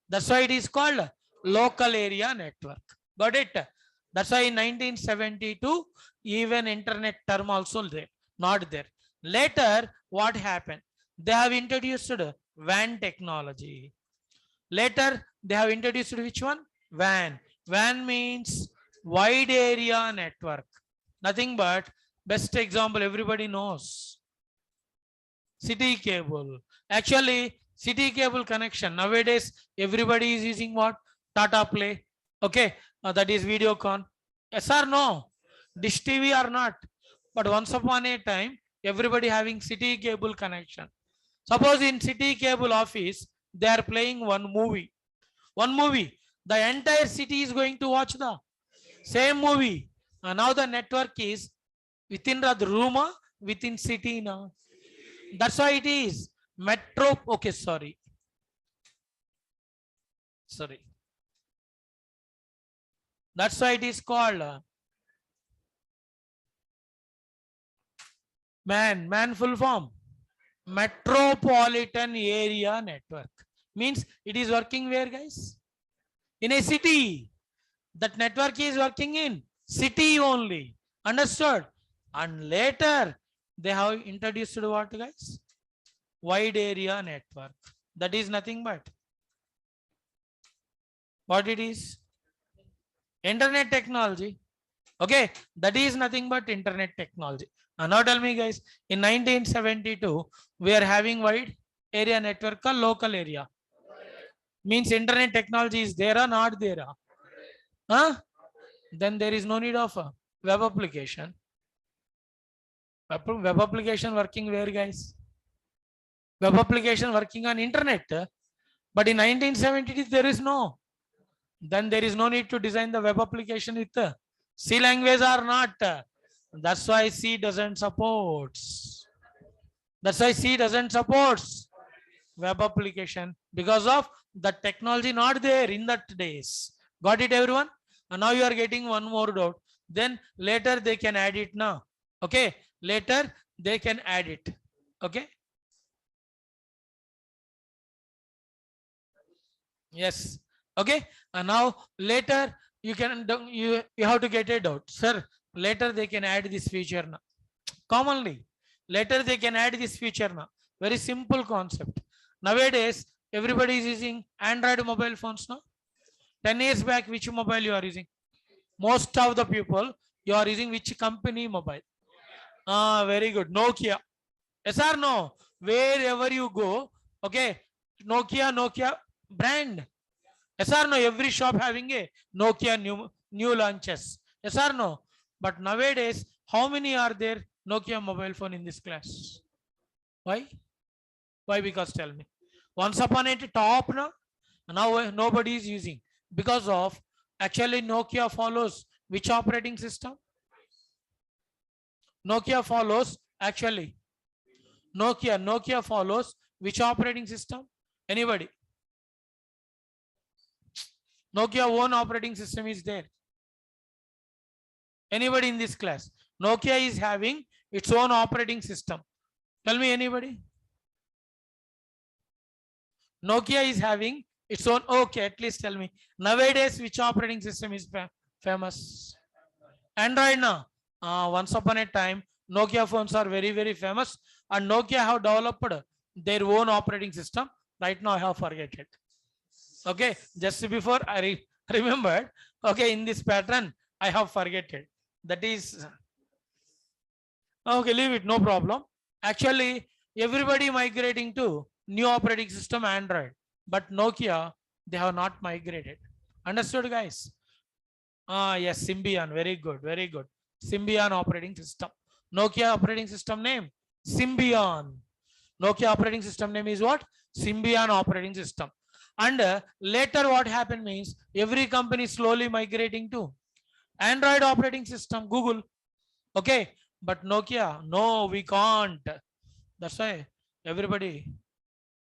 That's why it is called local area network. Got it? That's why in 1972, even internet term also there, not there. Later, what happened? They have introduced WAN technology. Later, they have introduced which one? WAN. WAN means wide area network. Nothing but best example everybody knows. City cable. Actually, city cable connection. Nowadays, everybody is using what? Tata Play. Okay, that is Videocon. Yes or no? Dish TV or not? But once upon a time, everybody having city cable connection. Suppose in city cable office, they are playing one movie. One movie. The entire city is going to watch the same movie. Now the network is within the room, within city now. That's why it is metro. Okay, sorry. That's why it is called man full form. Metropolitan area network. Means it is working where, guys? In a city. That network is working in city only. Understood? And later they have introduced what, guys? Wide area network. That is nothing but what it is? Internet technology. Okay, that is nothing but internet technology. And now tell me guys, in 1972, we are having wide area network or local area. Means internet technology is there or not there? Huh? Then there is no need of a web application. Web application working where guys? Web application working on internet. But in 1970s, there is no. Then there is no need to design the web application with C language or not. That's why C doesn't support. That's why C doesn't support web application because of the technology not there in that days. Got it, everyone? And now you are getting one more doubt. Then later they can add it now. Okay. Later they can add it. Okay. Yes. Okay. And now later you can you have to get it out, sir. Later they can add this feature now. Commonly, later they can add this feature now. Very simple concept. Nowadays, everybody is using Android mobile phones now. 10 years back, which mobile you are using? Most of the people, you are using which company mobile? Ah, very good. Nokia. Yes or no? Wherever you go, okay, Nokia brand. Yes or no? Every shop having a Nokia new launches. Yes or no? But nowadays, how many are there Nokia mobile phone in this class? Why? Why? Because tell me. Once upon a top now nobody is using because of actually Nokia follows which operating system? Nokia follows actually Nokia follows which operating system? Anybody? Nokia own operating system is there. Anybody in this class? Nokia is having its own operating system. Tell me anybody. Nokia is having its own. Okay, at least tell me. Nowadays, which operating system is famous? Android now. Once upon a time, Nokia phones are very famous, and Nokia have developed their own operating system. Right now, I have forget it. Okay, just before I remembered. Okay, in this pattern, I have forget it. That is okay. Leave it. No problem. Actually, everybody migrating to new operating system Android, but Nokia they have not migrated. Understood, guys? Yes, Symbian. Very good. Very good. Symbian operating system. Nokia operating system name Symbian. Nokia operating system name is what? Symbian operating system. And later what happened means every company slowly migrating to Android operating system, Google. Okay, but Nokia, no, we can't. That's why everybody,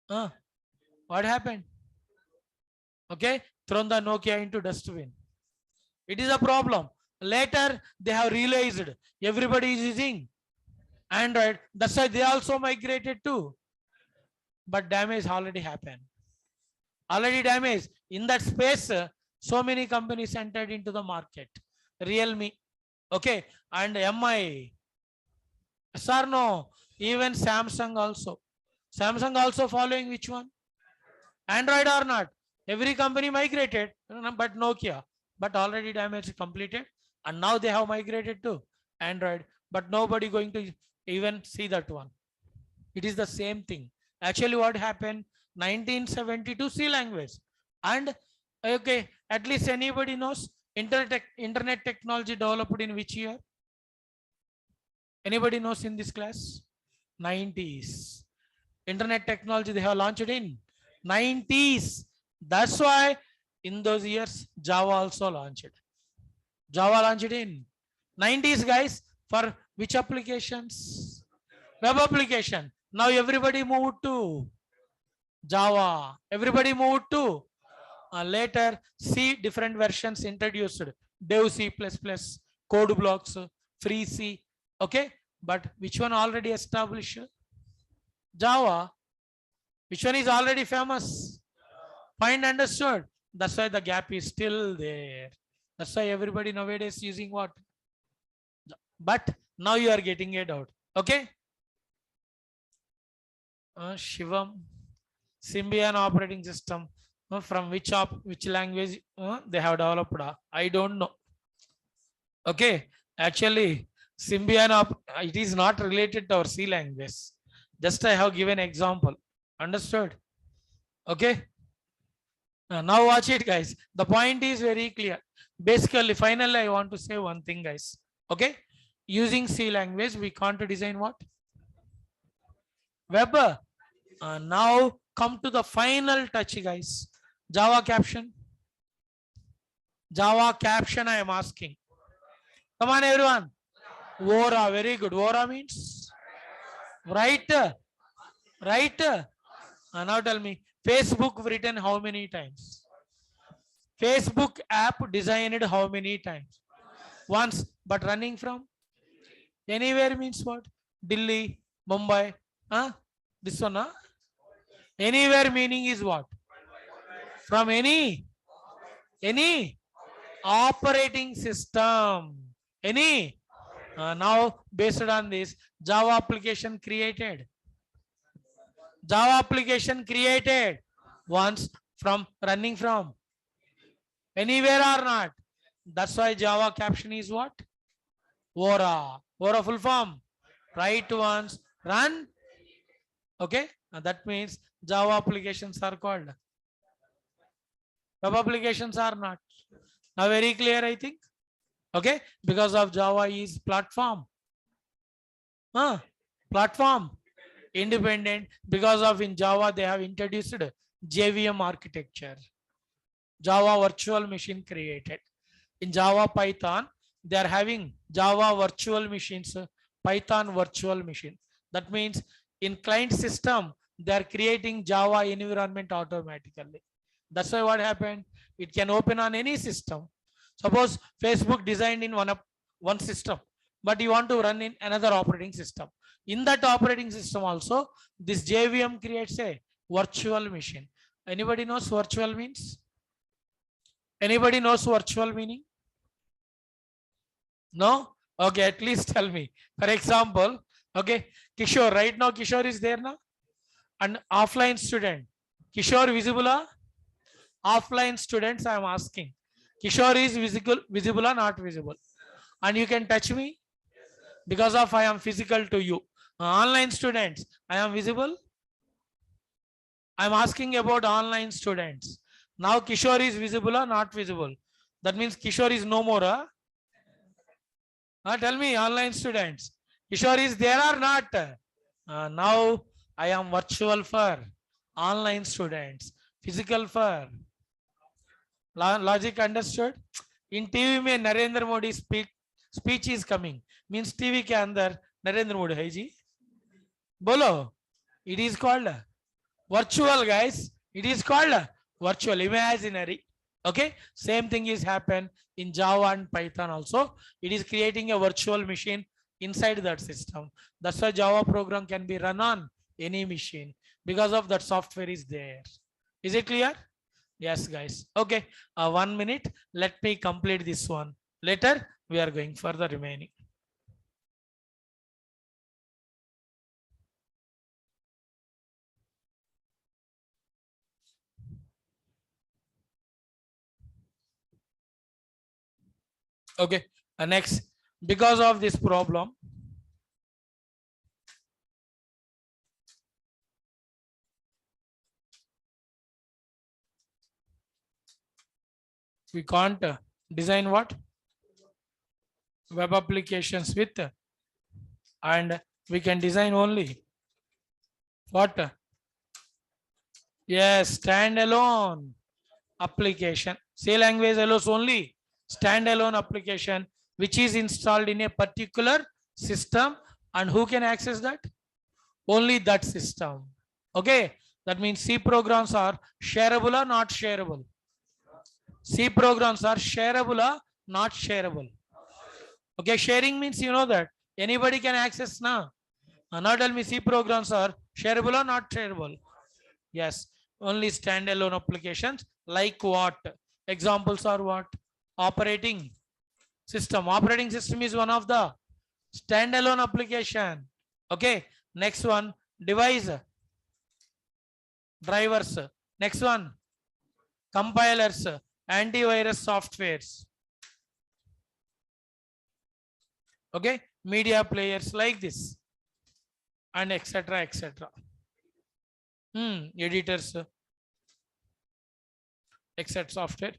what happened? Okay, thrown the Nokia into dustbin. It is a problem. Later they have realized everybody is using Android. That's why they also migrated too. But damage already happened. Already damaged. In that space, so many companies entered into the market. Realme, okay, and MI. Yes or no? Even Samsung also. Samsung also following which one? Android or not? Every company migrated, but Nokia. But already damage completed. And now they have migrated to Android. But nobody going to even see that one. It is the same thing. Actually, what happened? 1972 C language. And okay, at least anybody knows internet technology developed in which year? Anybody knows in this class? 90s. Internet technology they have launched in 90s. That's why in those years Java also launched. Java launched in 90s, guys. For which applications? Web application. Now everybody moved to Java. Everybody moved to later C different versions introduced. Dev C++, code blocks, free C. Okay, but which one already established? Java. Which one is already famous? Find, understood. That's why the gap is still there. That's why everybody nowadays using what? But now you are getting it out. Okay. Shivam. Symbian operating system. From which language they have developed? I don't know. Okay, actually, Symbian it is not related to our C language. Just I have given example. Understood? Okay. Now watch it, guys. The point is very clear. Basically, finally, I want to say one thing, guys. Okay. Using C language, we can't design what? Web. Now come to the final touch, guys. Java caption. Java caption, I am asking. Come on, everyone. Vora, very good. Vora means right. Right. Now tell me, Facebook written how many times? Facebook app designed how many times? Once, but running from anywhere means what? Delhi, Mumbai. Huh? This one, huh? Anywhere meaning is what? From any operating system. Any. Now, based on this, Java application created. Java application created once from running from anywhere or not. That's why Java caption is what? Vora. Vora full form. Write once, run. Okay. That means Java applications are called. Web applications are not. Now very clear, I think. Okay. Because of Java is platform. Platform. Independent. Because of in Java, they have introduced JVM architecture. Java virtual machine created. In Java Python, they are having Java virtual machines, Python virtual machine. That means in client system, they are creating Java environment automatically. That's why what happened? It can open on any system. Suppose Facebook designed in one system, but you want to run in another operating system. In that operating system also, this JVM creates a virtual machine. Anybody knows virtual means? Anybody knows virtual meaning? No? Okay, at least tell me. For example, okay, Kishore, right now Kishore is there now? An offline student. Kishore visible? Offline students, I am asking. Kishore is visible or not visible? And you can touch me because of I am physical to you. Online students, I am visible. I am asking about online students. Now Kishore is visible or not visible? That means Kishore is no more. Tell me, online students. Kishore is there or not? Now I am virtual for online students. Physical for logic understood? In TV में Narendra Modi speech is coming. Means TV के अंदर नरेंद्र मोदी है जी. बोलो. It is called virtual, guys. It is called virtual, imaginary. Okay. Same thing is happen in Java and Python also. It is creating a virtual machine inside that system. That's why Java program can be run on any machine because of that software is there. Is it clear? Yes, guys. Okay. 1 minute. Let me complete this one. Later, we are going for the remaining. Okay. Next, because of this problem, we can't design what? Web applications with, and we can design only what? Yes, standalone application. C language allows only standalone application which is installed in a particular system, and who can access that? Only that system. Okay, that means C programs are shareable or not shareable? C programs are shareable or not shareable? Okay, sharing means you know that anybody can access now. Now tell me, C programs are shareable or not shareable? Yes, only standalone applications. Like what? Examples are what? Operating system. Operating system is one of the standalone application. Okay, next one, device, drivers. Next one, compilers, antivirus softwares. Okay, media players like this, and etc. etc. Editors, etc. software,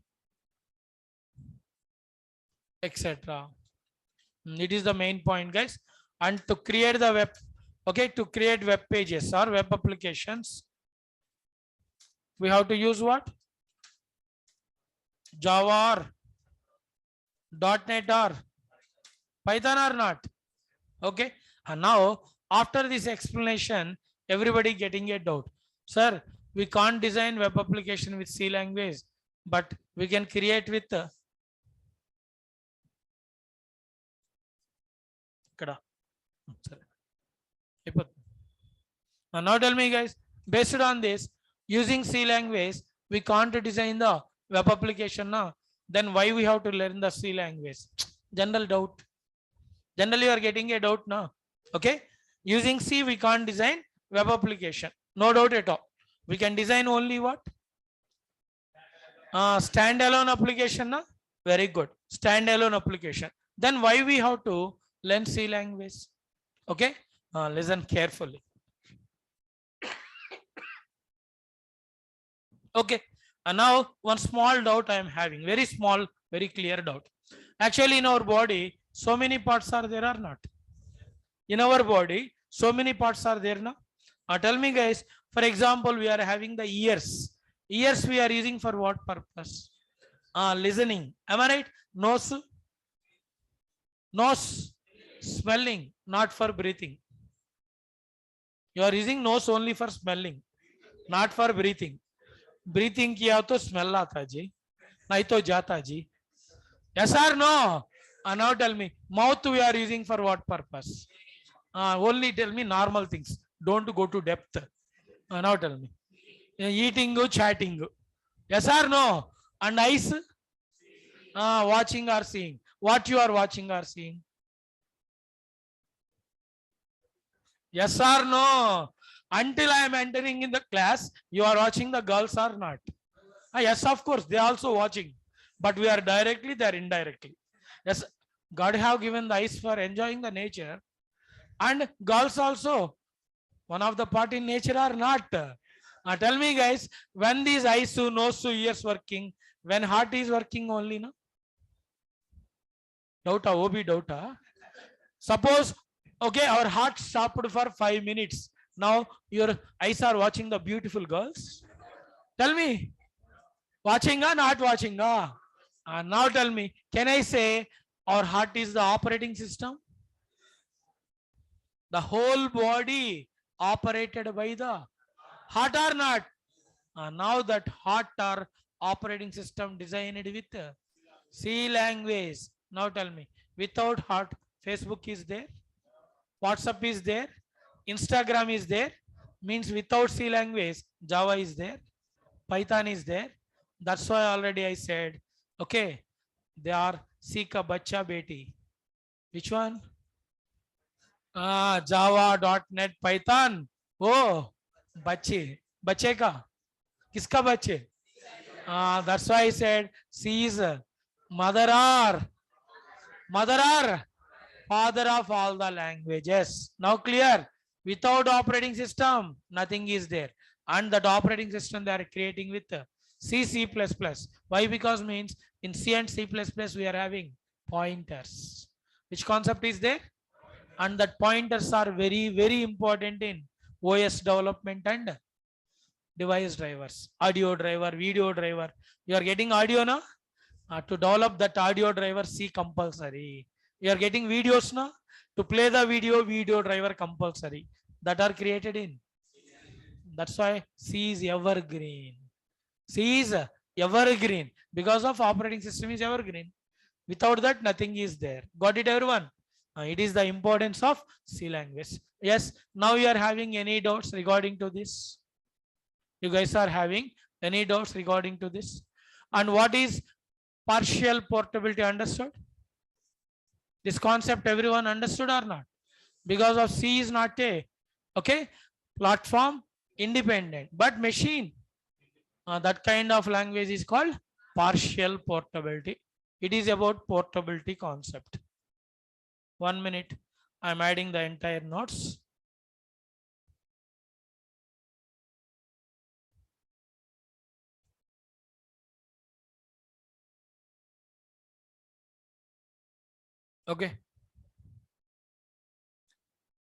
etc. It is the main point, guys. And to create the web, okay, to create web pages or web applications, we have to use what? Java or .NET or Python or not? Okay. And now after this explanation, everybody getting a doubt. Sir, we can't design web application with C language, but we can create with ikkada. Sorry. Now tell me, guys, based on this, using C language, we can't design the web application now. Then why we have to learn the C language? General doubt. Generally, you are getting a doubt now. Okay. Using C, we can't design web application. No doubt at all. We can design only what? Standalone application. Na? Very good. Standalone application. Then why we have to learn C language? Okay. Listen carefully. Okay. And now one small doubt I am having. Very small, very clear doubt. Actually, in our body, so many parts are there or not? In our body, so many parts are there now. Tell me, guys. For example, we are having the ears. Ears we are using for what purpose? Listening. Am I right? Nose. Nose. Smelling, not for breathing. You are using nose only for smelling, not for breathing. Breathing किया तो smell आता जी, नहीं तो जाता जी. Yes or no? Now tell me, mouth we are using for what purpose? Only tell me normal things. Don't go to depth. Now tell me, eating, chatting. Yes or no? And eyes, watching or seeing. What you are watching or seeing? Yes or no? Until I am entering in the class, you are watching the girls or not? Yes, of course, they are also watching. But we are directly, they are indirectly. Yes, God have given the eyes for enjoying the nature. And girls also, one of the part in nature or not? Tell me, guys, when these eyes, nose, ears working, when heart is working only, no? Doubt, Obi doubt. Suppose, okay, our heart stopped for 5 minutes. Now your eyes are watching the beautiful girls. Tell me, watching or not watching? Now tell me, can I say our heart is the operating system? The whole body operated by the heart or not? Now that heart or operating system designed with C language. Now tell me, without heart, Facebook is there, WhatsApp is there, Instagram is there. Means without C language, Java is there, Python is there. That's why already I said, okay, they are C ka bacha beti. Which one? Java, .NET, Python. Oh, bache. Bache ka? Kiska bache? That's why I said C is mother or father of all the languages. Now clear? Without operating system, nothing is there. And that operating system they are creating with C, C++. Why? Because means in C and C++ we are having pointers. Which concept is there? And that pointers are very, very important in OS development and device drivers. Audio driver, video driver. You are getting audio now? To develop that audio driver, C compulsory. You are getting videos now? To play the video driver compulsory. That are created in. That's why C is evergreen. C is evergreen because of operating system is evergreen. Without that, nothing is there. Got it, everyone? It is the importance of C language. Yes. Now you are having any doubts regarding to this? You guys are having any doubts regarding to this? And what is partial portability? Understood? This concept everyone understood or not? Because of C is not a platform independent, but machine. That kind of language is called partial portability. It is about portability concept. 1 minute. I'm adding the entire notes. Okay.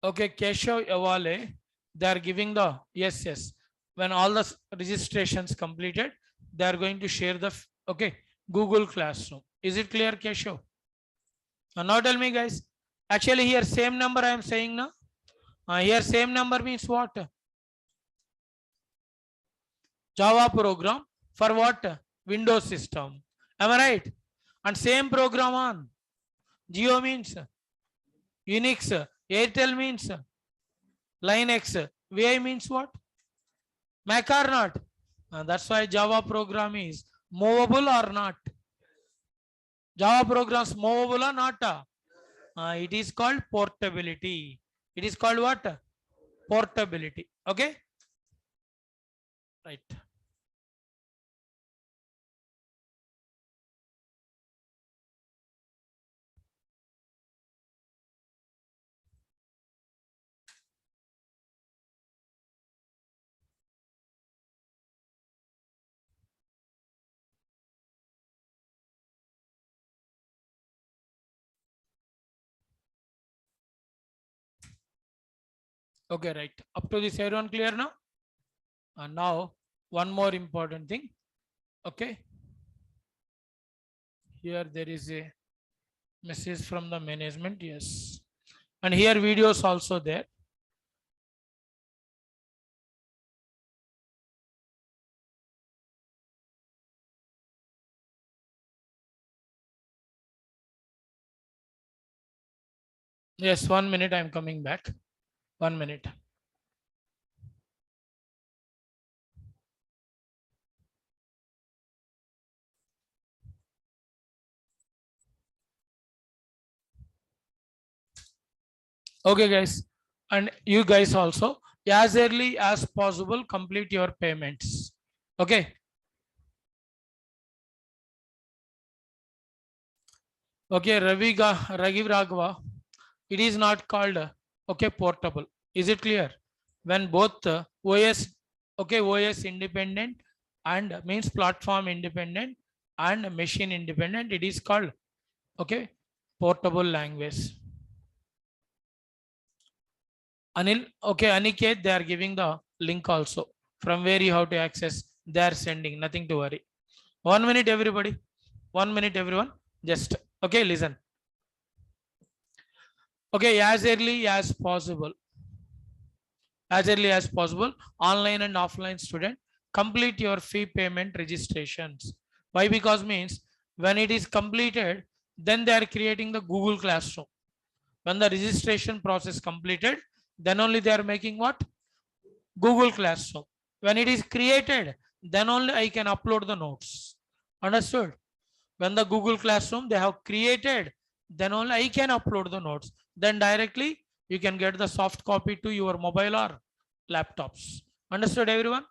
Okay, Keshav Yawale, they are giving the yes. When all the registrations completed, they are going to share the okay Google Classroom. Is it clear, Keshav? Now tell me, guys. Actually, here same number I am saying now. Here same number means what? Java program for what? Windows system. Am I right? And same program on Geo means Unix. Airtel means Linux. VI means what? Mac or not? That's why Java program is movable or not. Java programs movable or not? It is called portability. It is called what? Portability. Okay. Right. Okay, right. Up to this, everyone clear now? And now, one more important thing. Okay. Here there is a message from the management. Yes. And here videos also there. Yes, 1 minute. I'm coming back. 1 minute. Okay, guys. And you guys also, as early as possible, complete your payments. Okay. Okay, Ragiv Raghava, it is not called okay portable. Is it clear? When both OS, okay, OS independent and means platform independent and machine independent, it is called okay portable language. Anil, okay, Aniket, they are giving the link also from where you have to access. They are sending, nothing to worry. 1 minute, everybody. 1 minute, everyone. Just okay, listen. Okay, as early as possible. As early as possible, online and offline student, complete your fee payment registrations. Why? Because means when it is completed, then they are creating the Google Classroom. When the registration process completed, then only they are making what? Google Classroom. When it is created, then only I can upload the notes. Understood? When the Google Classroom they have created, then only I can upload the notes. Then directly you can get the soft copy to your mobile or laptops. Understood, everyone?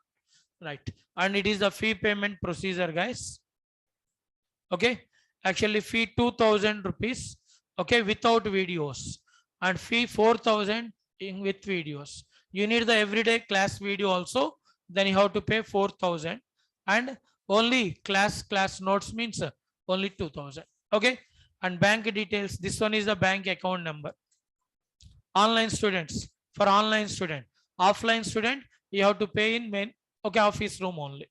Right. And it is the fee payment procedure, guys. Okay. Actually, fee 2,000 rupees. Okay, without videos, and fee 4,000 in with videos. You need the everyday class video also. Then you have to pay 4,000, and only class notes means only 2,000. Okay. And bank details. This one is the bank account number. Online students, for online student, offline student, you have to pay in main okay office room only.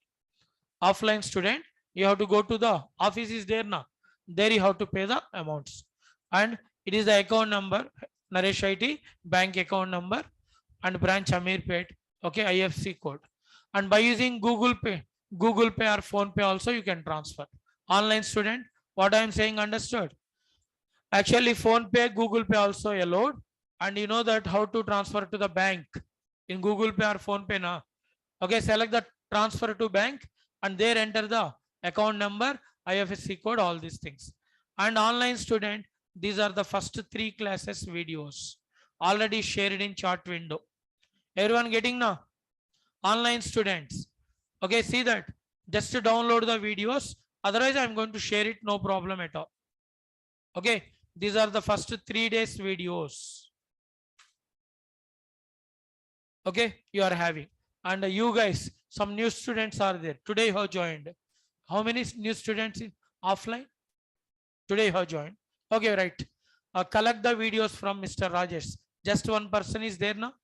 Offline student, you have to go to the office is there now. There you have to pay the amounts. And it is the account number, Naresh IT, bank account number, and branch Amirpet, okay, IFC code. And by using Google Pay or Phone Pay also you can transfer. Online student, what I am saying understood? Actually, Phone Pay, Google Pay also allowed. And you know that how to transfer to the bank in Google Pay or Phone Pay now. Okay, select the transfer to bank and there enter the account number, IFSC code, all these things. And online student, these are the first 3 classes videos already shared in chat window. Everyone getting now? Online students. Okay, see that. Just to download the videos. Otherwise, I'm going to share it, no problem at all. Okay, These are the first 3 days videos. Okay, you are having. And you guys, some new students are there. Today who joined? How many new students in offline? Today who joined? Okay, right. Collect the videos from Mr. Rajesh. Just one person is there now.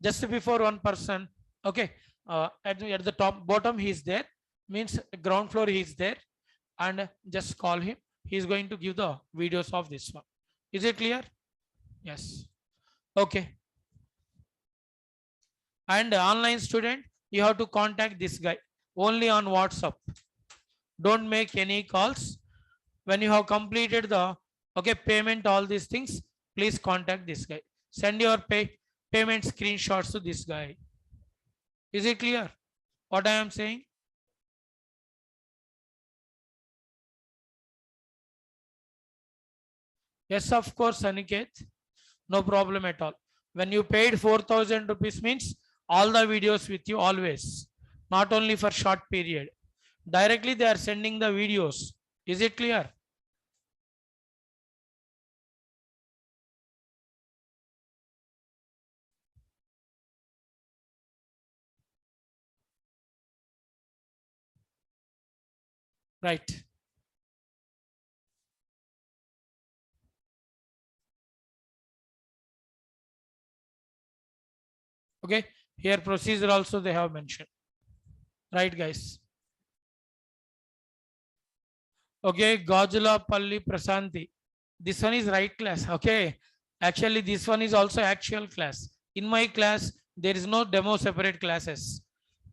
Just before one person. Okay. At the top bottom he is there. Means ground floor he is there. And just call him. He is going to give the videos of this one. Is it clear? Yes. Okay. And online student, you have to contact this guy only on WhatsApp. Don't make any calls. When you have completed the payment, all these things, please contact this guy. Send your payment screenshots to this guy. Is it clear what I am saying? Yes, of course, Aniket. No problem at all. When you paid 4,000 rupees means all the videos with you always, not only for short period. Directly they are sending the videos. Is it clear? Right. Okay. Here procedure also they have mentioned. Right, guys. Okay. Gajula Palli Prasanti. This one is right class. Okay. Actually, this one is also actual class. In my class, there is no demo separate classes.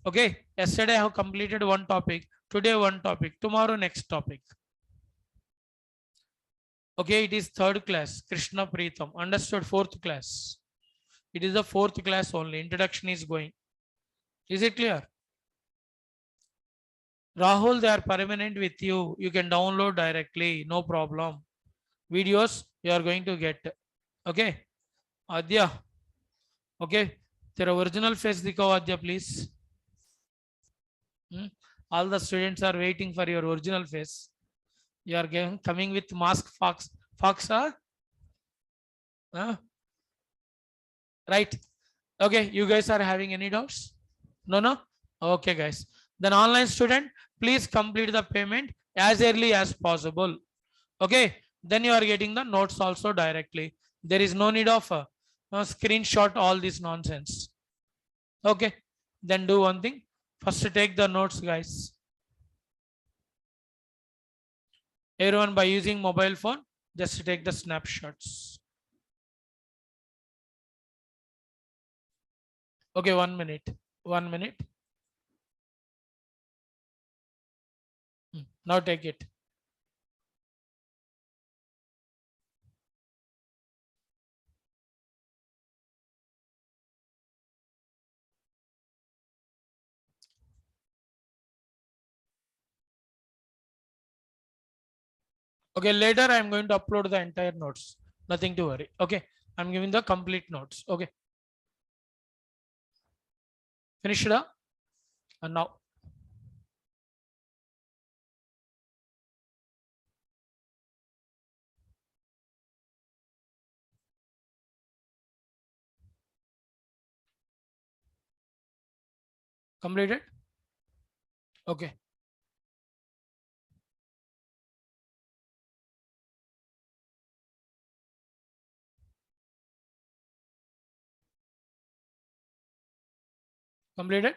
Okay. Yesterday I have completed one topic. Today one topic. Tomorrow next topic. Okay. It is third class. Krishna Preetham. Understood? Fourth class. It is the fourth class only. Introduction is going. Is it clear? Rahul, they are permanent with you. You can download directly. No problem. Videos you are going to get. Okay. Adya. Okay. Their original face दिखाओ Adya, please. All the students are waiting for your original face. You are coming with mask fox. Fox, huh? Right. Okay. You guys are having any doubts? No, no. Okay, guys. Then online student, please complete the payment as early as possible. Okay. Then you are getting the notes also directly. There is no need of screenshot all this nonsense. Okay. Then do one thing. First take the notes, guys. Everyone by using mobile phone, just take the snapshots. Okay, 1 minute. 1 minute. Now take it. Okay, later I'm going to upload the entire notes. Nothing to worry. Okay, I'm giving the complete notes. Okay. Finished up? And now. Completed? Okay. Completed?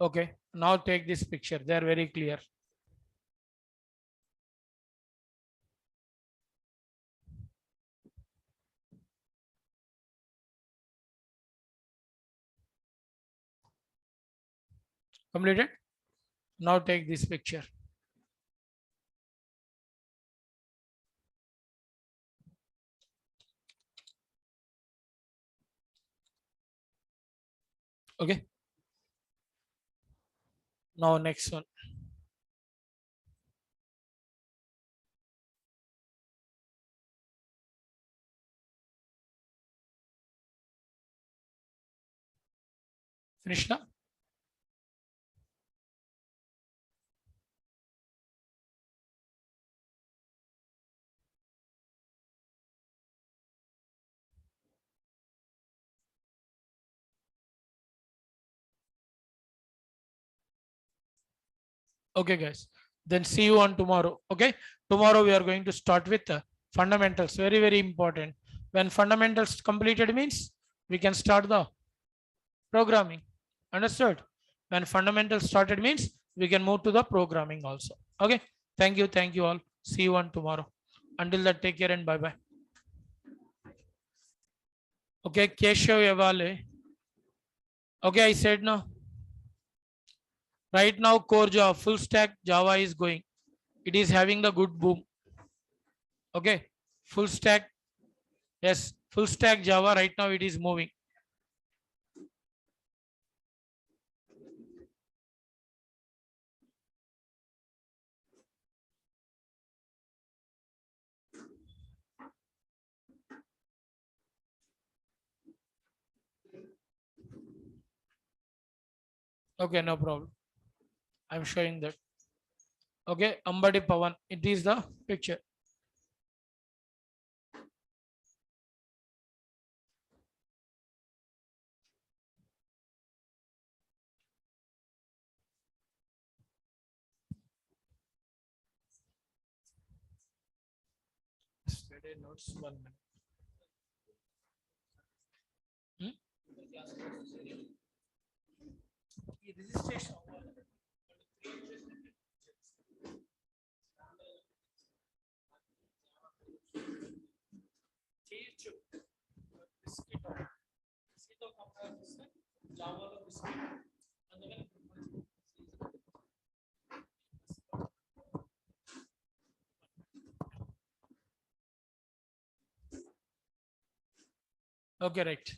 Okay. Now take this picture. They are very clear. Completed? Now take this picture. Okay. Now next one. Finished up? Okay, guys. Then see you on tomorrow. Okay. Tomorrow we are going to start with fundamentals. Very, very important. When fundamentals completed means we can start the programming. Understood? When fundamentals started means we can move to the programming also. Okay. Thank you. Thank you all. See you on tomorrow. Until that, take care and bye bye. Okay. Keshav Yavale. Okay. I said no. Right now, core Java, full stack Java is going. It is having the good boom. Okay. Full stack. Yes. Full stack Java right now it is moving. Okay. No problem. I'm showing that. Okay. Ambadi Pawan. It is the picture. Yesterday notes 1 minute. Hmm? ఈ registration అవ్వాలి. చేయొచ్చు. Biscuit సీతో compare చేస్తే జావాలో biscuit అందుకని okay, right.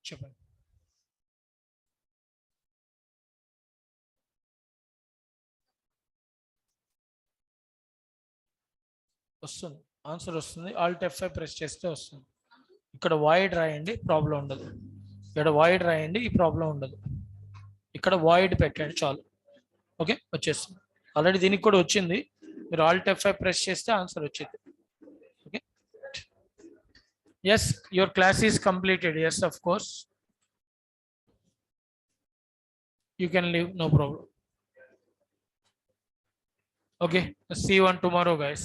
చెప్పండి. వస్తుంది answer వస్తుంది. Alt F5 press చేస్తే వస్తుంది. ఇక్కడ వాయిడ్ రాయండి, ప్రాబ్లం ఉండదు. ఇక్కడ వాయిడ్ రాయండి, ఈ ప్రాబ్లం ఉండదు. ఇక్కడ వాయిడ్ పెట్టండి చాలు. ఓకే, వచ్చేస్తుంది. ఆల్రెడీ దీనికి కూడా వచ్చింది. మీరు ఆల్ట్ F5 ప్రెస్ చేస్తే ఆన్సర్ వచ్చింది. Okay. Yes, your class is completed. Yes, of course you can leave, no problem. Okay, see you on tomorrow, guys.